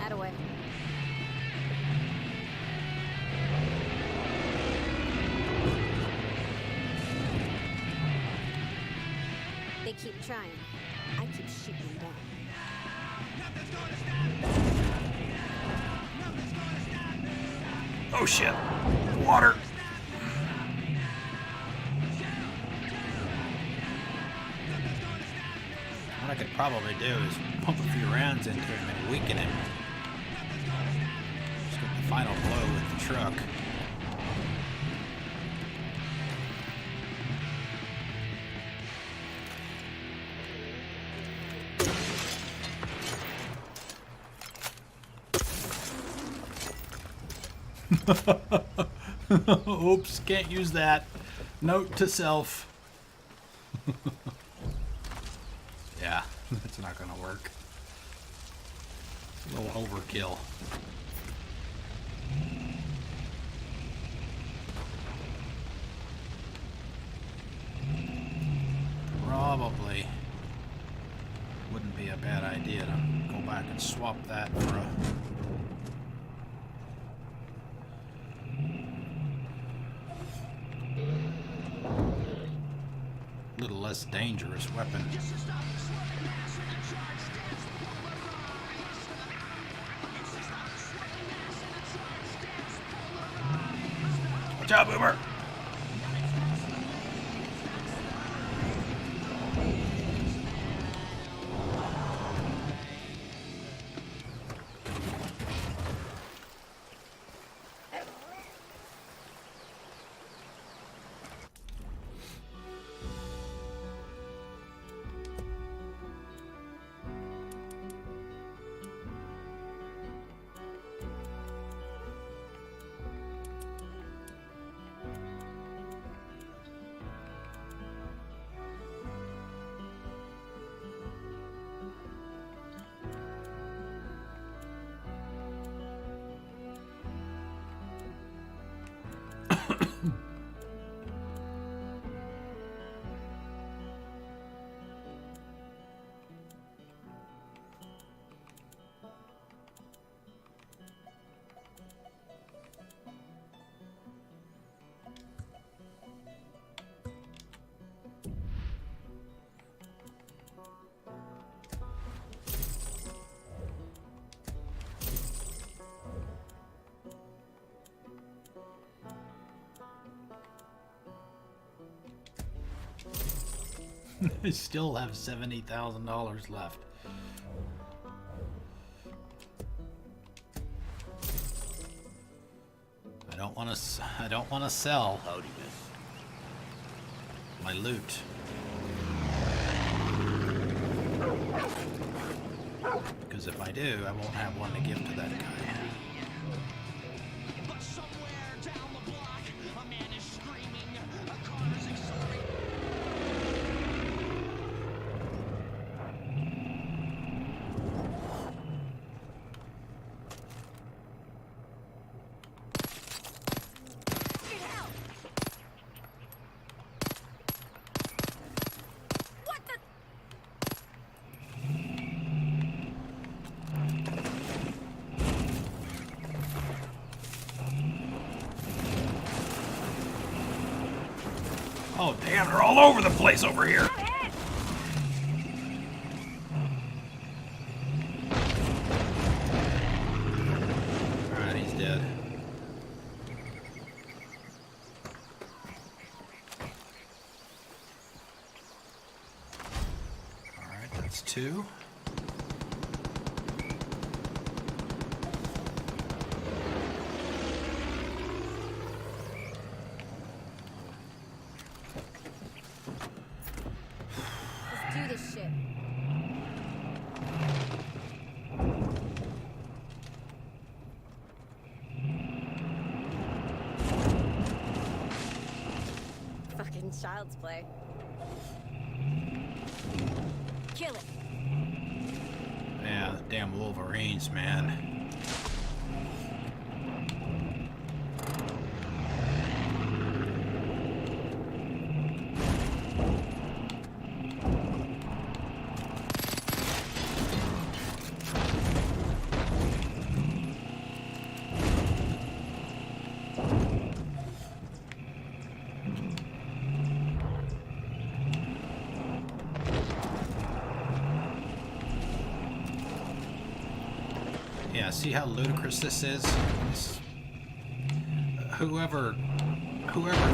Attaway. They keep trying. I keep shooting them down. Oh shit. Water. What I could probably do is pump a few rounds into him and weaken him. Just get the final blow with the truck. Oops, can't use that. Note to self. Yeah, that's not gonna work. It's a little overkill. Probably wouldn't be a bad idea to go back and swap that for a little less dangerous weapon. Watch out, Boomer! I still have $70,000 left. I don't want to sell my loot. Because if I do, I won't have one to give to that guy. Oh damn, they're all over the place over here. Alright, he's dead. Alright, that's two. Do this shit. means child's play. Kill it. Yeah, the damn Wolverines, man. Yeah, see how ludicrous this is? Whoever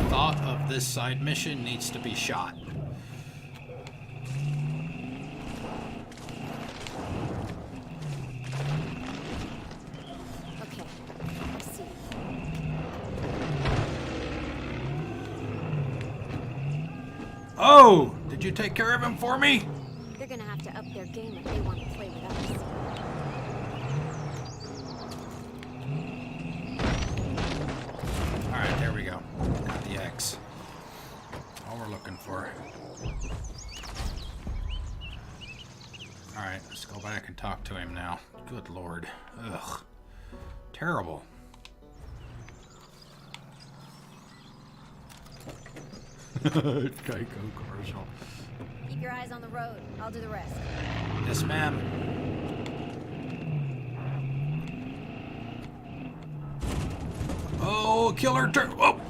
thought of this side mission needs to be shot. Okay, I see. Oh! Did you take care of him for me? They're gonna have to up their game if they want to play with us. Alright, there we go. Got the X. All we're looking for. Alright, let's go back and talk to him now. Good lord. Ugh. Terrible. Geico commercial. Keep your eyes on the road. I'll do the rest. Yes, ma'am. Oh, killer turkey! Oh!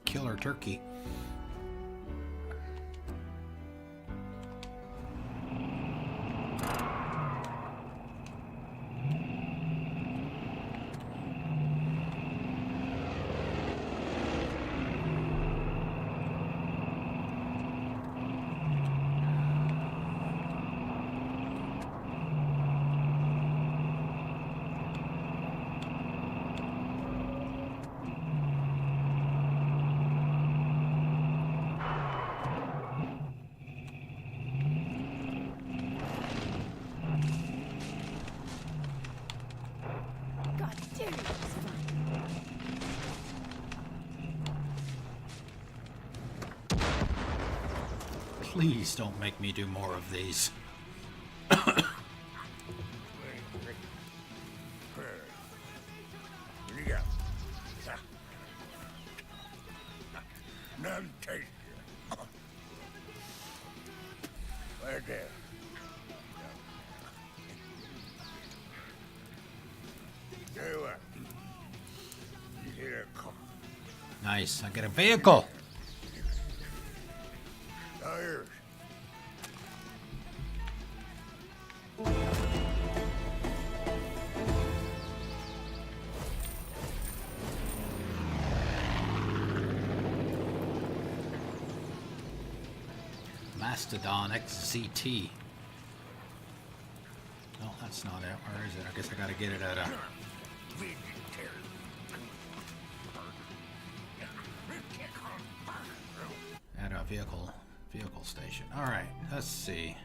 Killer turkey. God damn it, it's fun. Please don't make me do more of these. What do you got? None taste you. Right there. Tell you what. You hear that car? Nice, I get a vehicle. All yours. Mastodon XZT. No, that's not it. Where is it? I guess I gotta get it at a... at a vehicle station. All right, let's see.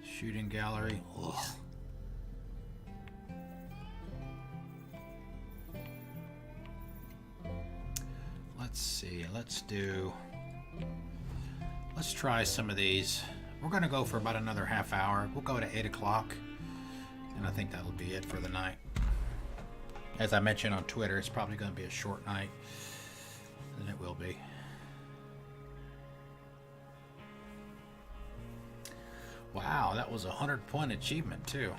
Shooting gallery. Ugh. Let's see. Let's try some of these. We're gonna go for about another half hour. We'll go to 8 o'clock, and I think that'll be it for the night. As I mentioned on Twitter, it's probably going to be a short night, and it will be. Wow, that was a 100-point achievement too.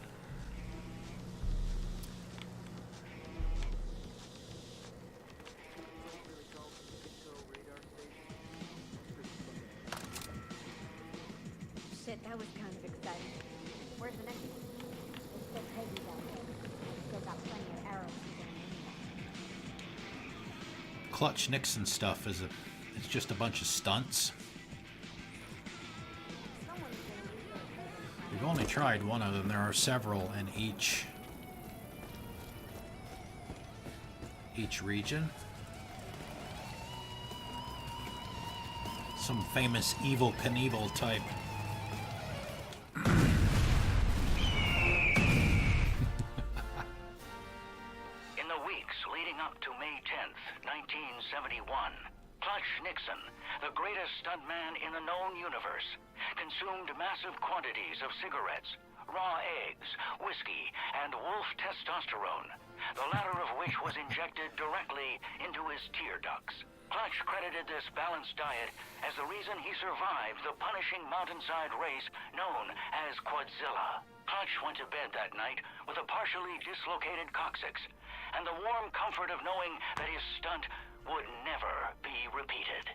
Shit, that was kind of exciting. Where's the next one? It's still Peggy's out there. Still got plenty of arrows to get him in. Clutch Nixon stuff it's just a bunch of stunts. We've only tried one of them. There are several in each region. Some famous Evel Knievel type. In the weeks leading up to May 10th, 1971, Clutch Nixon, the greatest stuntman in the known universe, consumed massive quantities of cigarettes, raw eggs, whiskey, and wolf testosterone, the latter of which was injected directly into his tear ducts. Clutch credited this balanced diet as the reason he survived the punishing mountainside race known as Quadzilla. Clutch went to bed that night with a partially dislocated coccyx and the warm comfort of knowing that his stunt would never be repeated.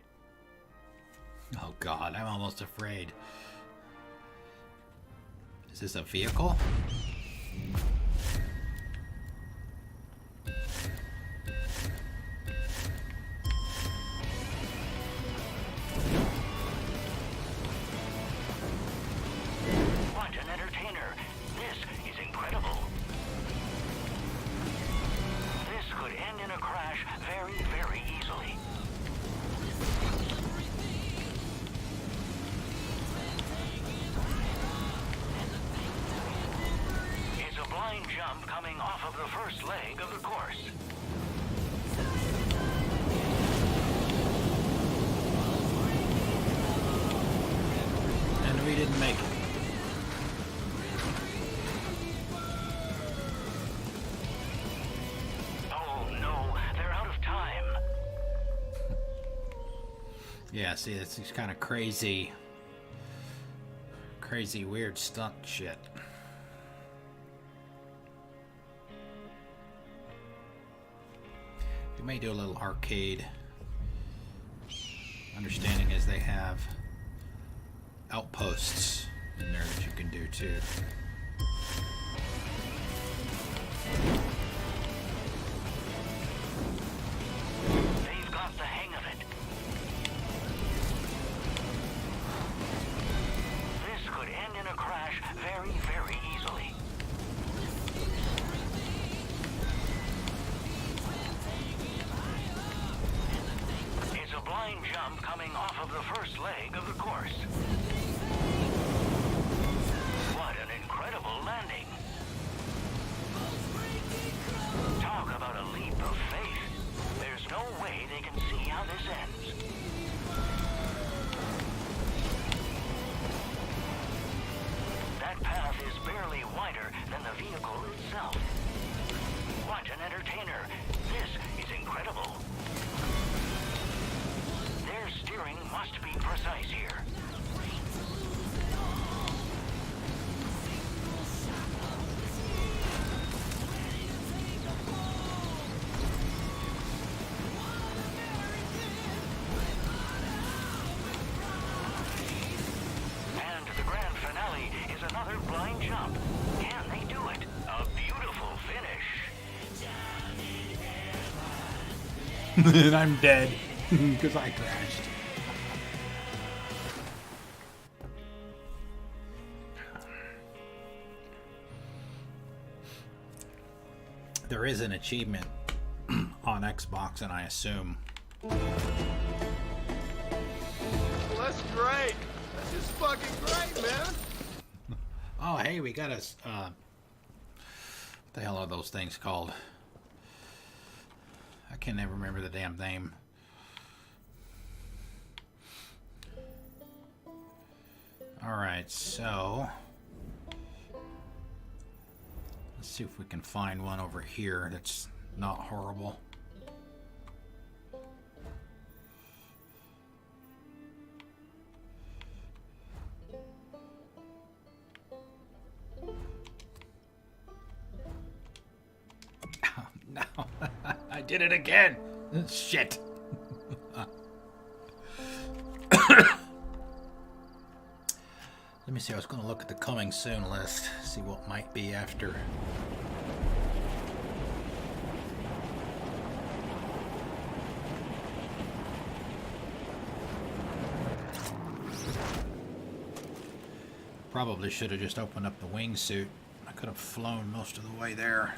Oh God, I'm almost afraid. Is this a vehicle? What an entertainer! This is incredible. This could end in a crash very, very easily. It's a blind jump coming off of the first leg of the course. And we didn't make it. Yeah, see, it's these kind of crazy, weird stunt shit. We may do a little arcade. Understanding is they have outposts in there that you can do too. They've got the hang of it. This could end in a crash very, very easily. It's a blind jump coming off of the first leg of the course. What an incredible landing. Talk about a leap of faith. There's no way they can see how this ends. That path is barely wider than the vehicle itself. What an entertainer. This is incredible. Their steering must be precise here. And the grand finale is another blind jump. Can they do it? A beautiful finish. And I'm dead because I crashed. There is an achievement on Xbox, and I assume. Well, that's great. That's just fucking great, man. Oh, hey, we got us. What the hell are those things called? I can never remember the damn name. Alright, so let's see if we can find one over here that's not horrible. Oh, no, I did it again. Shit. Let me see, I was going to look at the coming soon list, see what might be after. Probably should have just opened up the wingsuit. I could have flown most of the way there.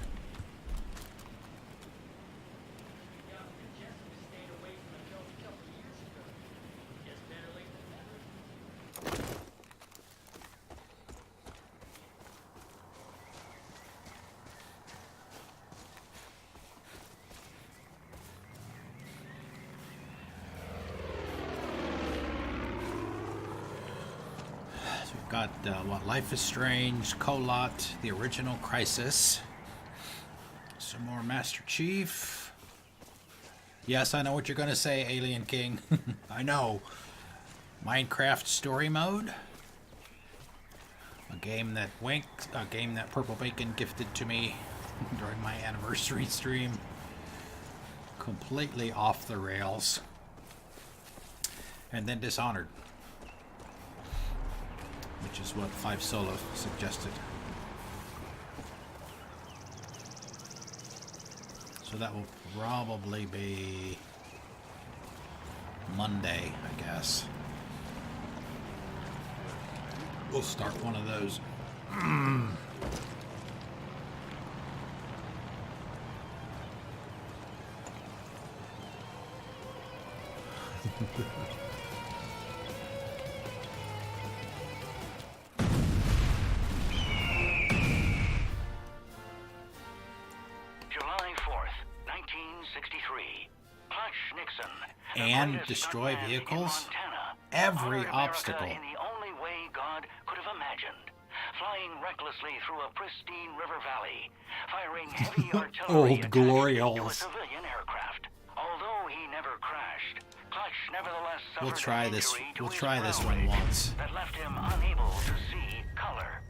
Got what? Life is Strange, Colot, the original Crisis. Some more Master Chief. Yes, I know what you're gonna say, Alien King. I know. Minecraft Story Mode. A game that Purple Bacon gifted to me during my anniversary stream. Completely off the rails. And then Dishonored, which is what 5 Solo suggested. So that will probably be Monday, I guess. We'll start one of those. July 4th, 1963. Clutch Nixon. And destroy vehicles? Every obstacle. In the only way God could have imagined. Flying recklessly through a pristine river valley. Firing heavy artillery Old glory to a holes. civilian aircraft. Although he never crashed, Clutch nevertheless suffered We'll try an this. injury to We'll his try this brow one ridge once. that left him unable to see color.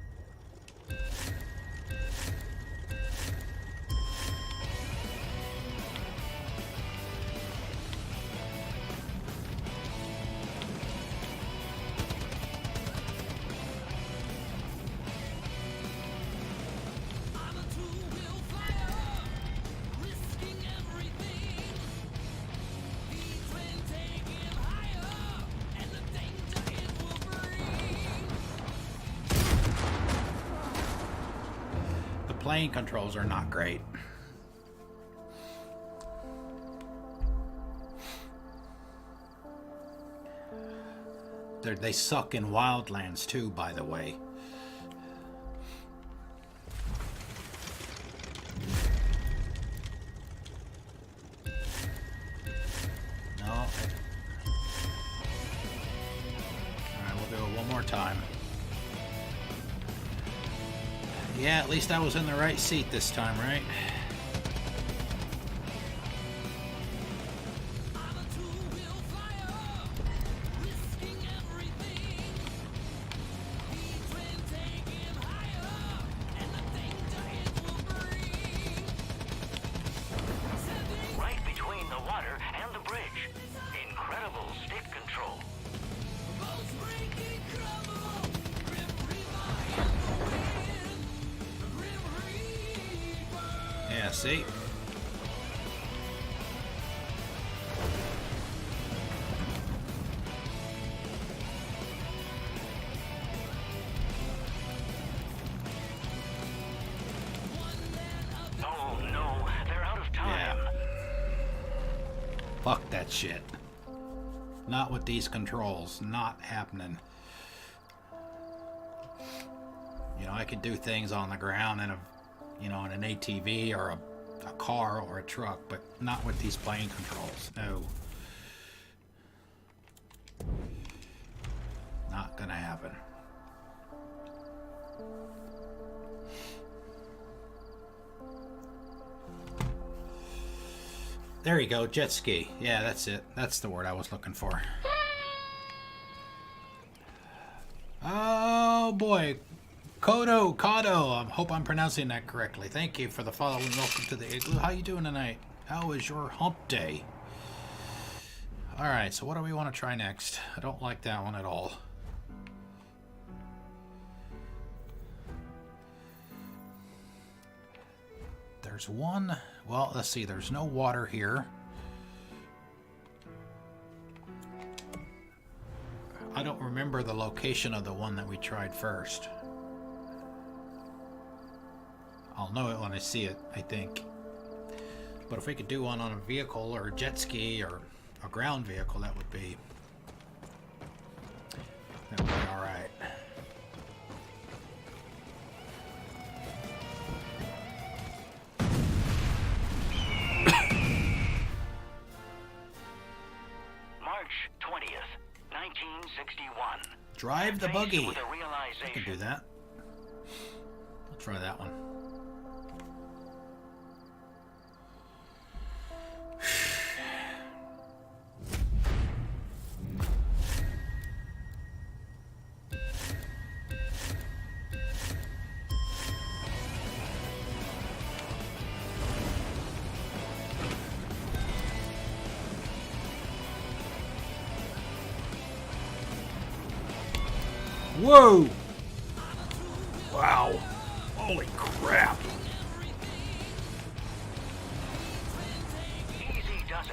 The plane controls are not great. They suck in Wildlands too, by the way. No. Alright, we'll do it one more time. Yeah, at least I was in the right seat this time, right? Right between the water and the bridge. Incredible stick control. Yeah, see? Oh no, they're out of time. Yeah. Fuck that shit. Not with these controls. Not happening. You know, I could do things on the ground in a, you know, in an ATV or a car or a truck, but not with these plane controls. No. Not gonna happen. There you go, jet ski. Yeah, that's it. That's the word I was looking for. Oh boy. Kodo, I hope I'm pronouncing that correctly. Thank you for the follow and welcome to the Igloo. How you doing tonight? How is your hump day? Alright, so what do we want to try next? I don't like that one at all. There's one... Well, let's see. There's no water here. I don't remember the location of the one that we tried first. I'll know it when I see it, I think. But if we could do one on a vehicle or a jet ski or a ground vehicle, that would be all right. March 20th, 1961. Drive the buggy. With a realized I can do that. I'll try that one. Whoa! Wow. Holy crap. Easy does it.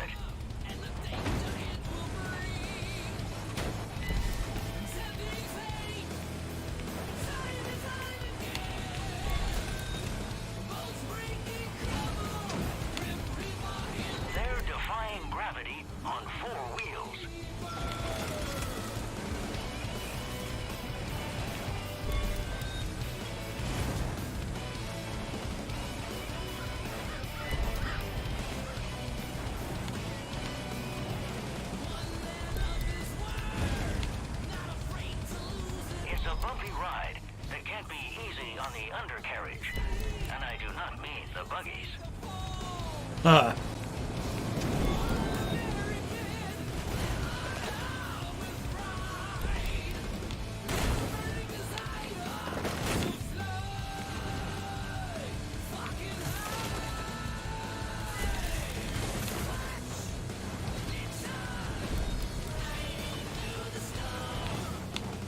They're defying gravity on 4 wheels. It's a bumpy ride that can't be easy on the undercarriage. And I do not mean the buggies.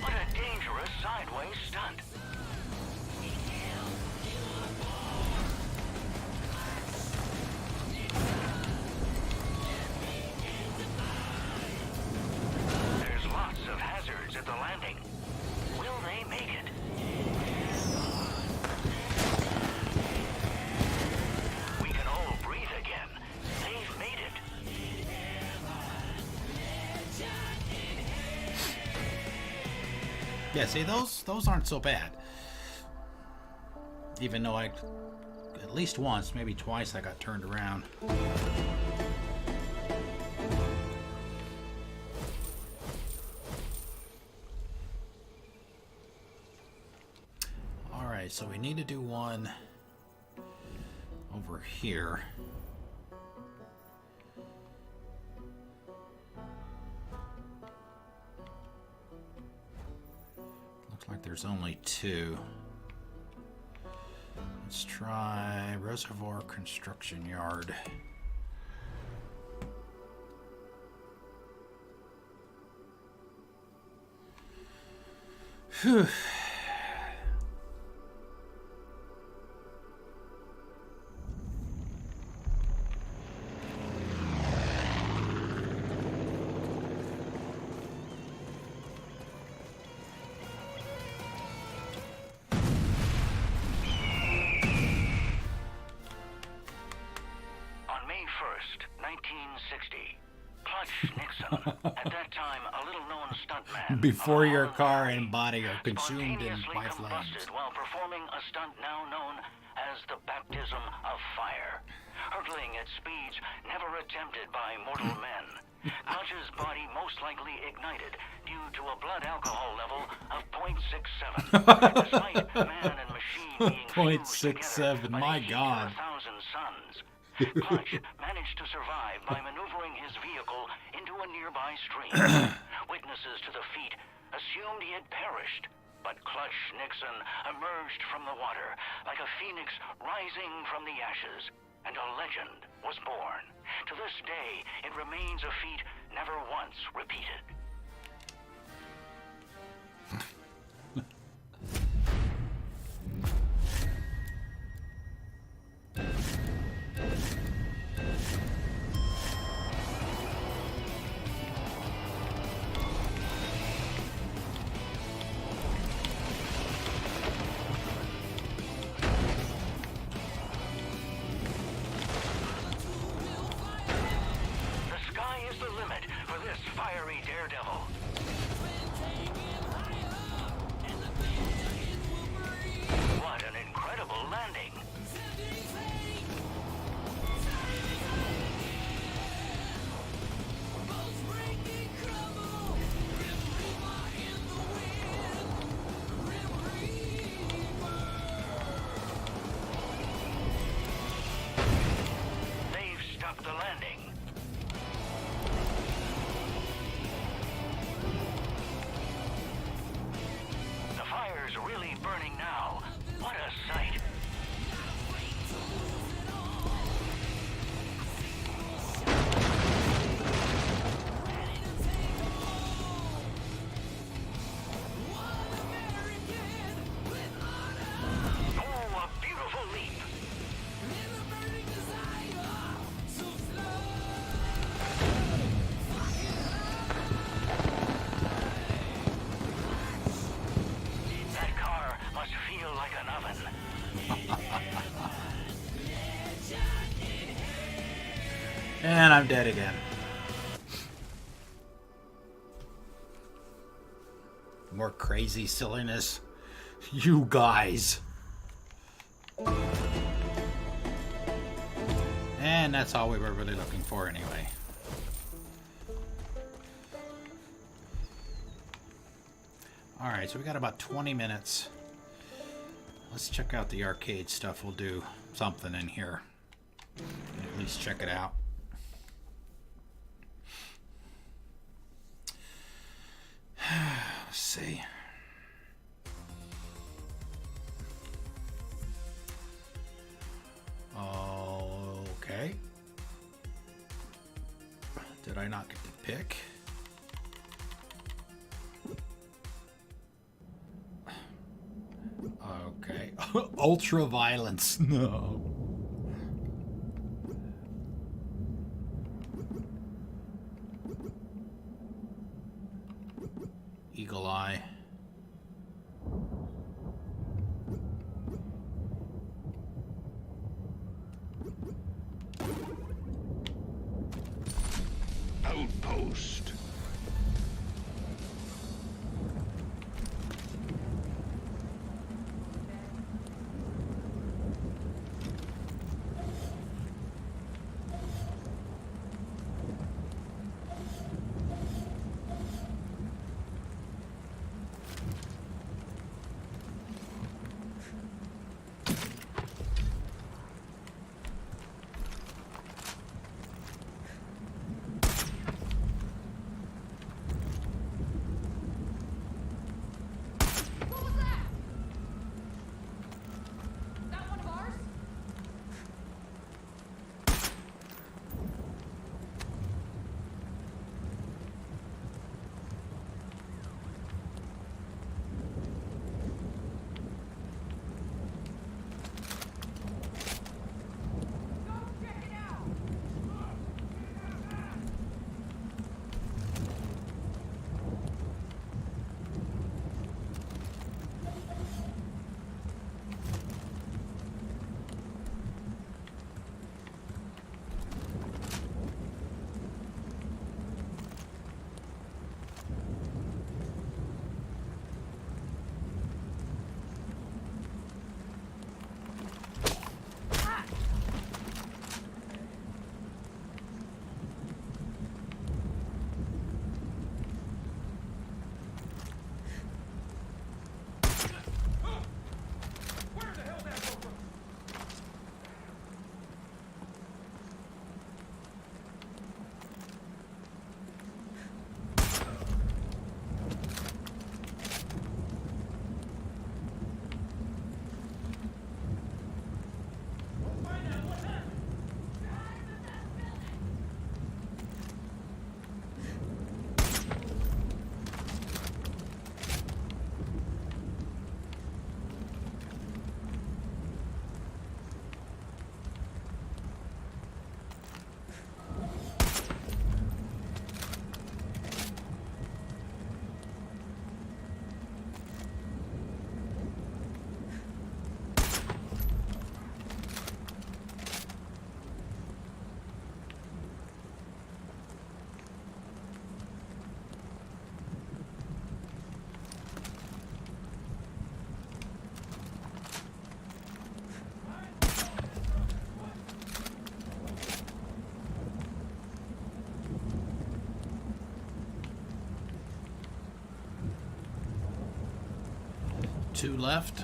What a dangerous sideways stunt. There's lots of hazards at the landing. Will they make it? We can all breathe again. They've made it. Yeah, see, those aren't so bad. Even though at least once, maybe twice, I got turned around. Alright, so we need to do one over here. Looks like there's only 2. Let's try Reservoir Construction Yard. Whew. On May 1st, 1960, Clutch Nixon, at that time a little-known stuntman, Before your car and body are consumed spontaneously by flames. combusted while performing a stunt now known as the baptism of fire, hurtling at speeds never attempted by mortal men. Clutch's body most likely ignited due to a blood alcohol level of 0.67. Despite man and machine being fused together 0.67, my God. 1,000 suns. Clutch managed to survive by maneuvering his vehicle into a nearby stream. Witnesses to the feat assumed he had perished, but Clutch Nixon emerged from the water like a phoenix rising from the ashes, and a legend was born. To this day, it remains a feat never once repeated. The sky is the limit for this fiery daredevil. What an incredible landing. landing. The fire's really burning now. What a sight. Oh, a beautiful leap. That car must feel like an oven. And I'm dead again. More crazy silliness. You guys. And that's all we were really looking for anyway. Alright, so we got about 20 minutes. Let's check out the arcade stuff. We'll do something in here. At least check it out. Let's see. Okay. Did I not get to pick? Okay. Ultra violence. No. Eagle eye. Outpost. Two left.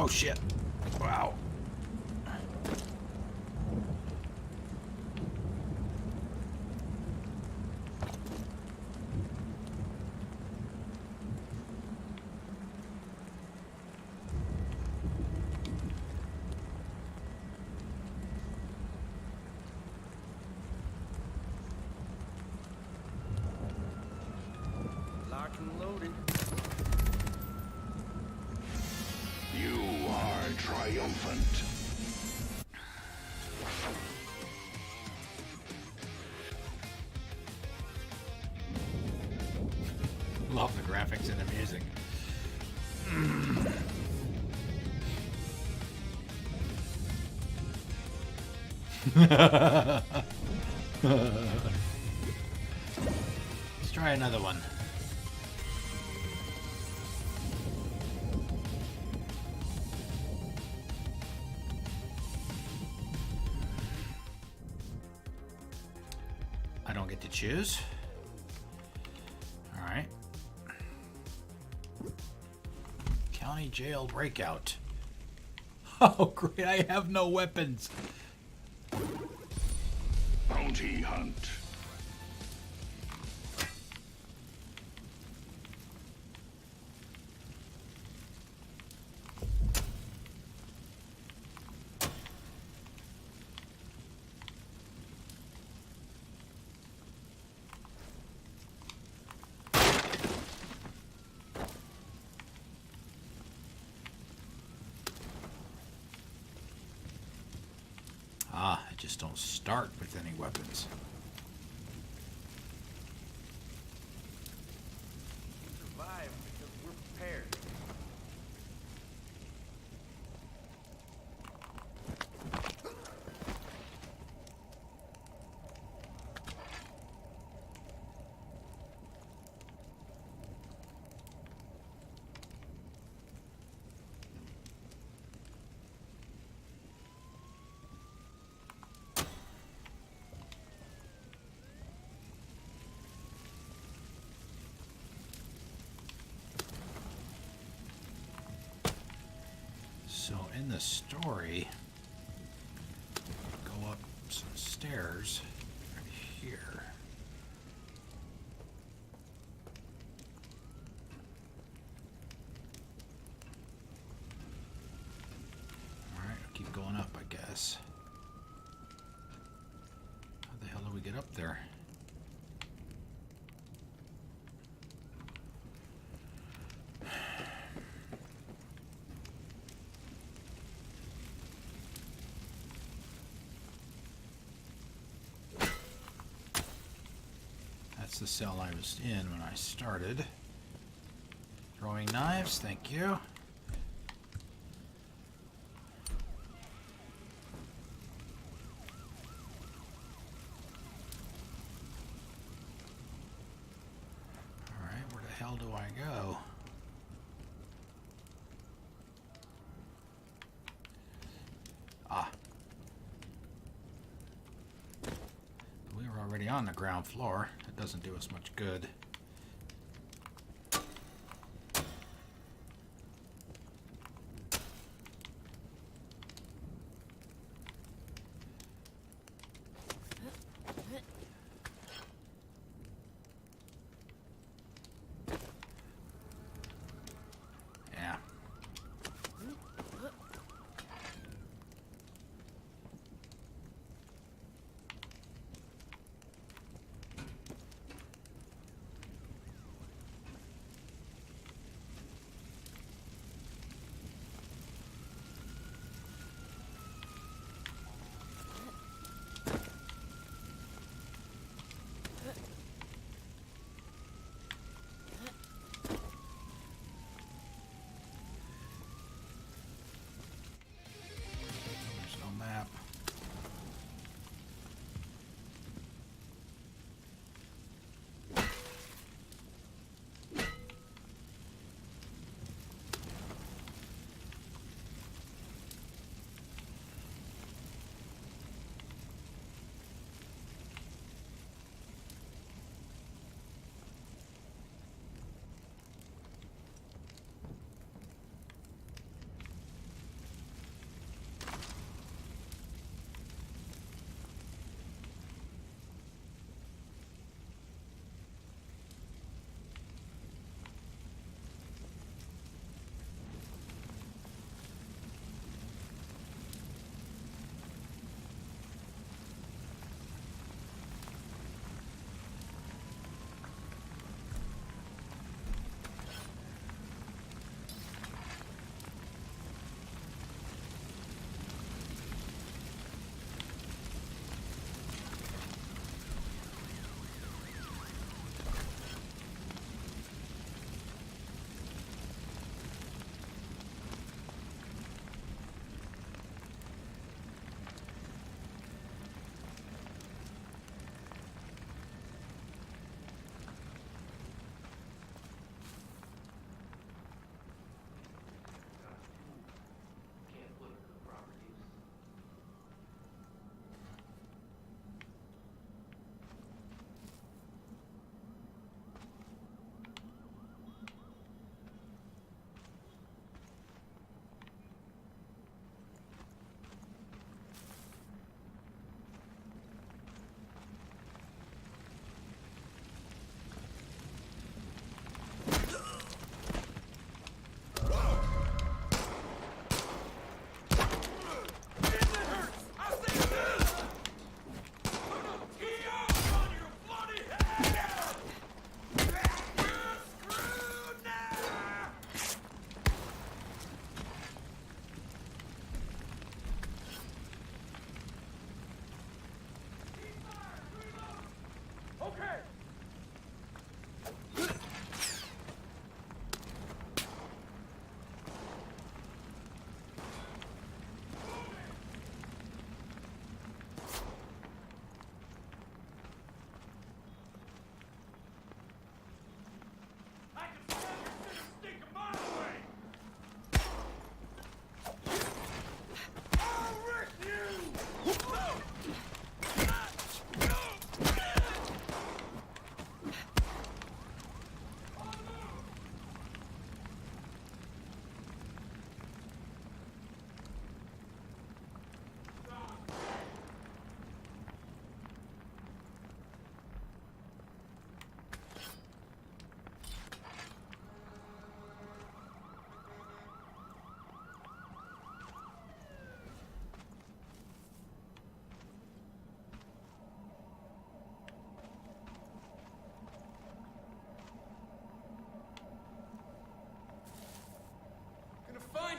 Oh shit. Wow. Lock and loaded. You are triumphant. Love the graphics and the music. Let's try another one. I don't get to choose. All right. County jail breakout. Oh, great. I have no weapons. Bounty hunt. Ah, I just don't start with any weapons. Survive because we're prepared. So in the story, go up some stairs right here. All right, I'll keep going up, I guess. How the hell do we get up there? That's the cell I was in when I started. Throwing knives, thank you. Alright, where the hell do I go? Ah. We were already on the ground floor. That doesn't do us much good. Yeah.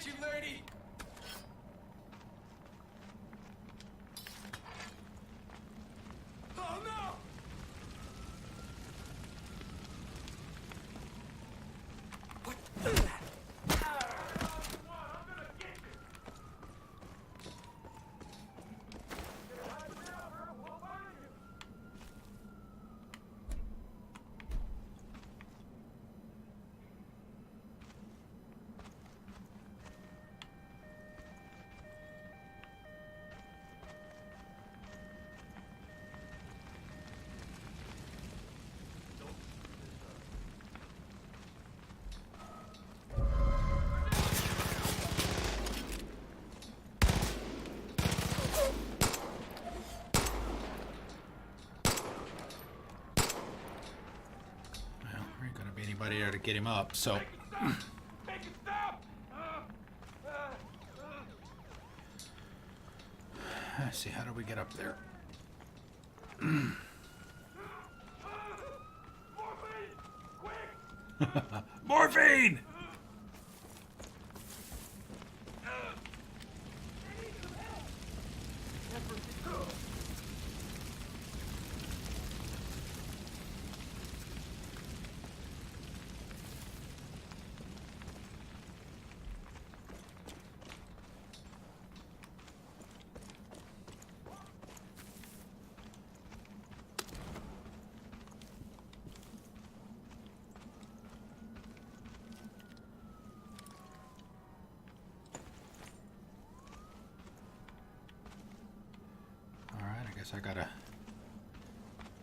you, lady! Oh no! Anybody there to get him up, so Make it stop! let's see, how do we get up there? Morphine!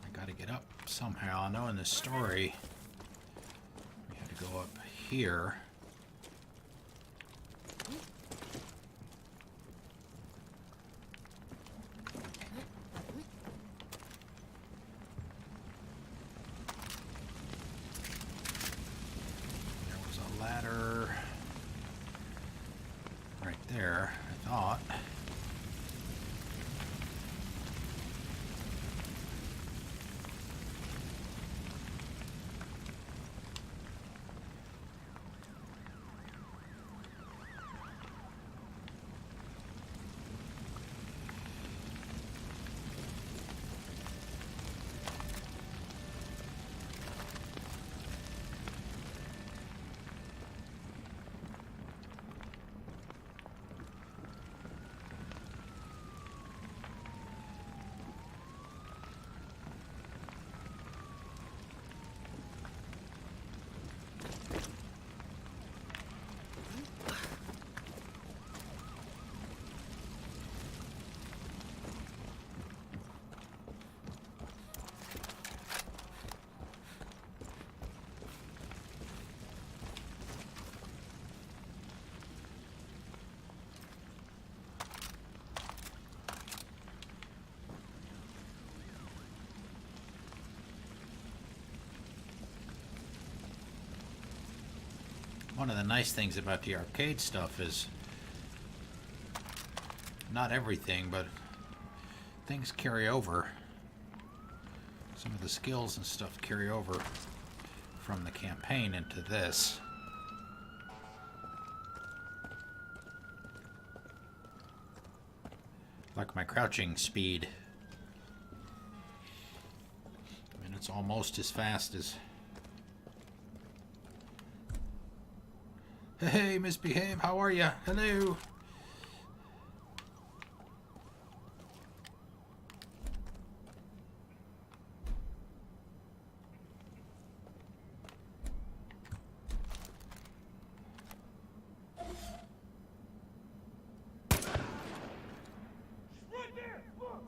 I gotta get up somehow. I know in this story we had to go up here. There was a ladder right there, I thought. One of the nice things about the arcade stuff is not everything, but things carry over. Some of the skills and stuff carry over from the campaign into this. Like my crouching speed. I mean, it's almost as fast as... Hey, misbehave, how are ya? Hello. Right there! Look!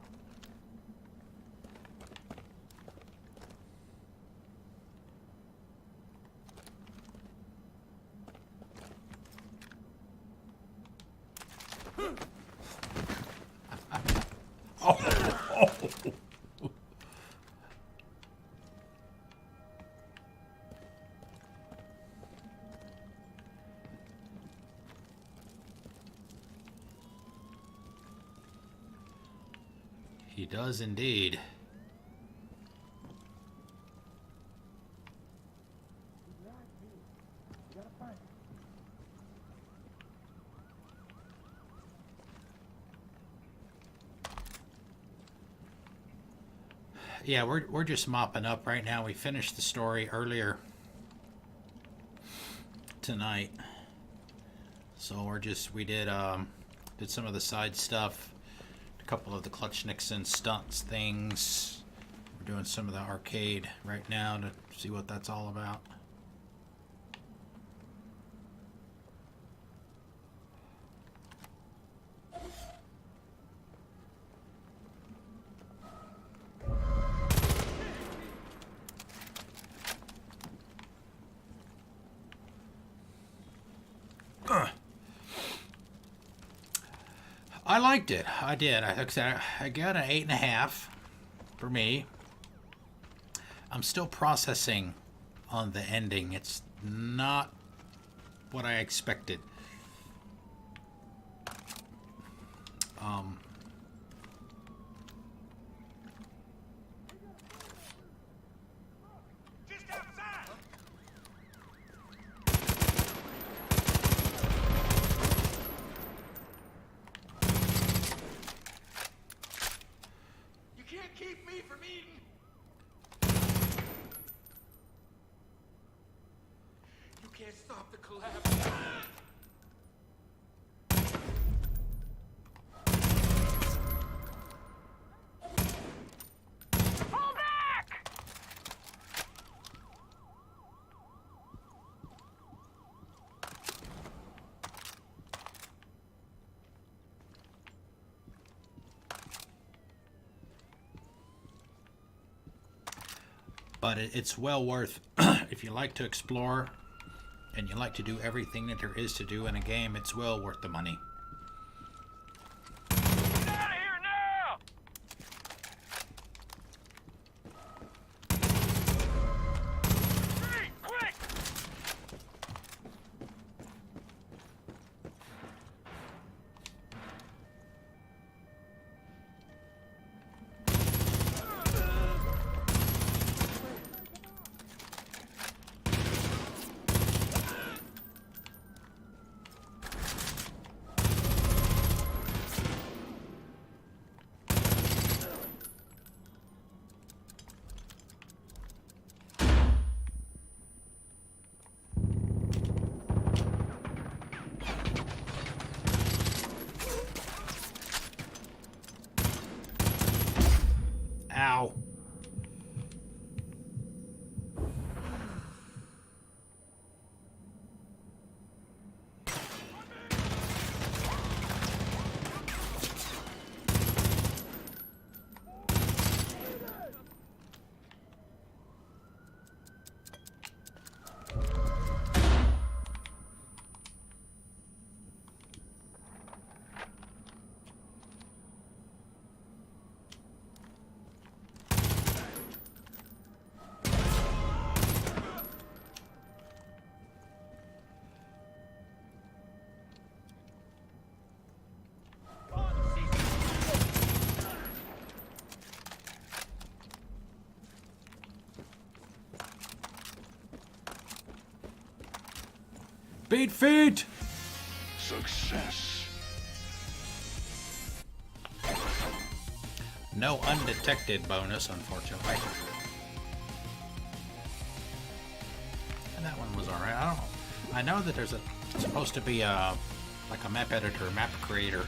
He does indeed. Yeah, we're just mopping up right now. We finished the story earlier tonight, so we did some of the side stuff, a couple of the Clutch Nixon stunts things. We're doing some of the arcade right now to see what that's all about. I liked it. I did. I got an 8.5 for me. I'm still processing on the ending. It's not what I expected. Keep me from eating. You can't stop the collapse. Pull back! But it's well worth, if you like to explore and you like to do everything that there is to do in a game, it's well worth the money. Get out of here now! Hurry, quick! Ow. Beat feet! Success. No undetected bonus, unfortunately. And that one was alright. I don't know. I know that there's supposed to be like a map editor, map creator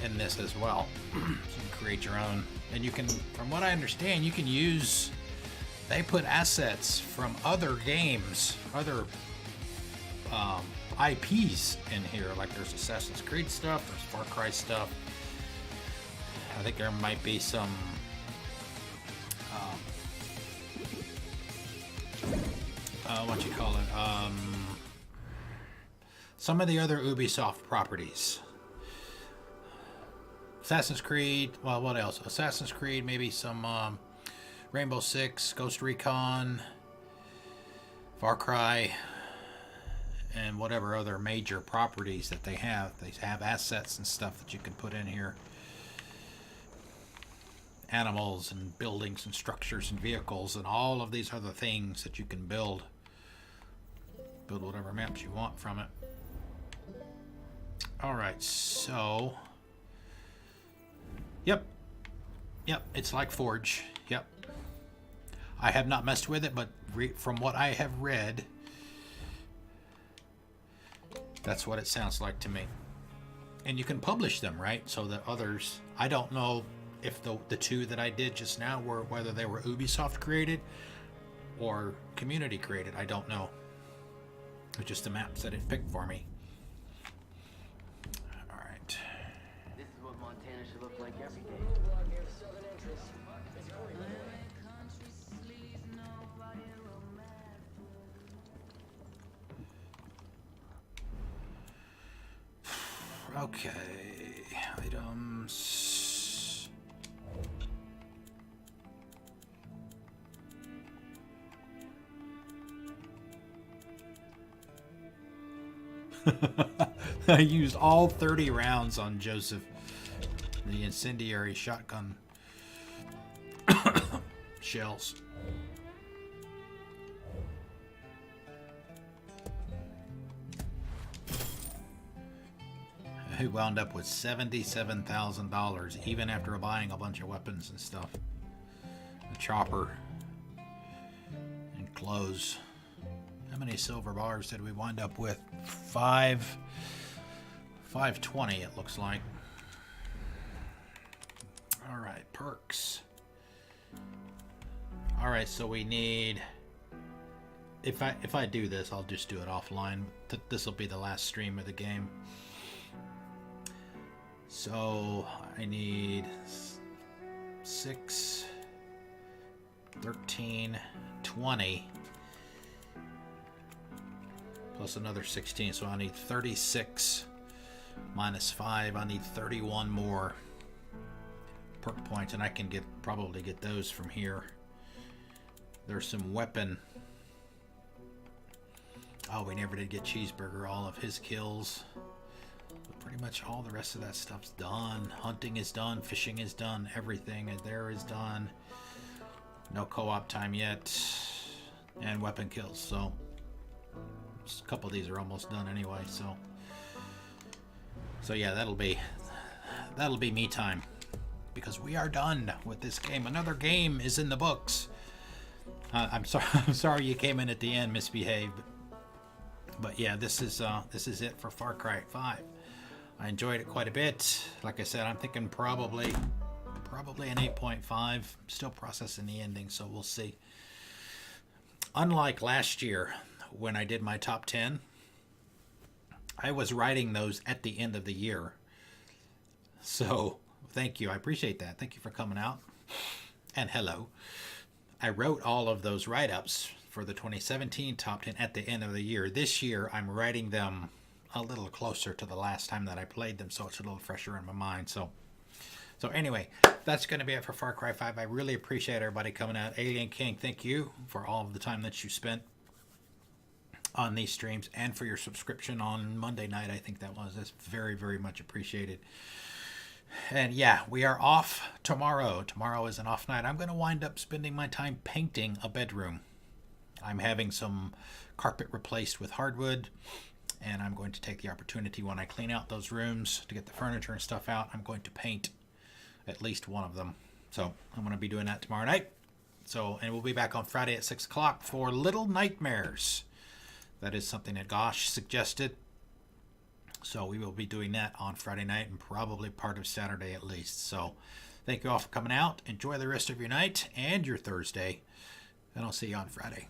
in this as well. So you can create your own. And you can, from what I understand, you can use, they put assets from other games, other IPs in here. Like there's Assassin's Creed stuff, there's Far Cry stuff. I think there might be some what you call it, some of the other Ubisoft properties. Assassin's Creed, well, what else? Assassin's Creed, maybe some Rainbow Six, Ghost Recon, Far Cry, and whatever other major properties that they have. They have assets and stuff that you can put in here. Animals and buildings and structures and vehicles and all of these other things that you can build. Build whatever maps you want from it. Alright, so... Yep, it's like Forge. Yep. I have not messed with it, but from what I have read, that's what it sounds like to me. And you can publish them, right? So that others, I don't know if the two that I did just now were, whether they were Ubisoft created or community created. I don't know. It's just the maps that it picked for me. All right. This is what Montana should look like every day. Okay, items. I used all 30 rounds on Joseph, the incendiary shotgun shells. He wound up with $77,000 even after buying a bunch of weapons and stuff. A chopper and clothes. How many silver bars did we wind up with? 520 it looks like. Alright, perks. Alright, so we need, if I do this, I'll just do it offline. This will be the last stream of the game. So I need 6, 13, 20, plus another 16. So I need 36 minus 5. I need 31 more perk points, and I can probably get those from here. There's some weapon. Oh, we never did get Cheeseburger. All of his kills. Pretty much all the rest of that stuff's done. Hunting is done. Fishing is done. Everything there is done. No co-op time yet. And weapon kills. So a couple of these are almost done anyway. So yeah, that'll be me time, because we are done with this game. Another game is in the books. I'm sorry you came in at the end, misbehaved. But yeah, this is it for Far Cry 5. I enjoyed it quite a bit. Like I said, I'm thinking probably an 8.5. Still processing the ending, so we'll see. Unlike last year when I did my top 10, I was writing those at the end of the year. So thank you. I appreciate that. Thank you for coming out. And hello. I wrote all of those write-ups for the 2017 top 10 at the end of the year. This year, I'm writing them a little closer to the last time that I played them, so it's a little fresher in my mind. So anyway, that's going to be it for Far Cry 5. I really appreciate everybody coming out. Alien King, thank you for all of the time that you spent on these streams and for your subscription on Monday night. I think that's very, very much appreciated. And yeah, we are off tomorrow. Tomorrow is an off night. I'm going to wind up spending my time painting a bedroom. I'm having some carpet replaced with hardwood, and I'm going to take the opportunity when I clean out those rooms to get the furniture and stuff out. I'm going to paint at least one of them. So I'm going to be doing that tomorrow night. And we'll be back on Friday at 6 o'clock for Little Nightmares. That is something that Gosh suggested. So we will be doing that on Friday night and probably part of Saturday at least. So thank you all for coming out. Enjoy the rest of your night and your Thursday. And I'll see you on Friday.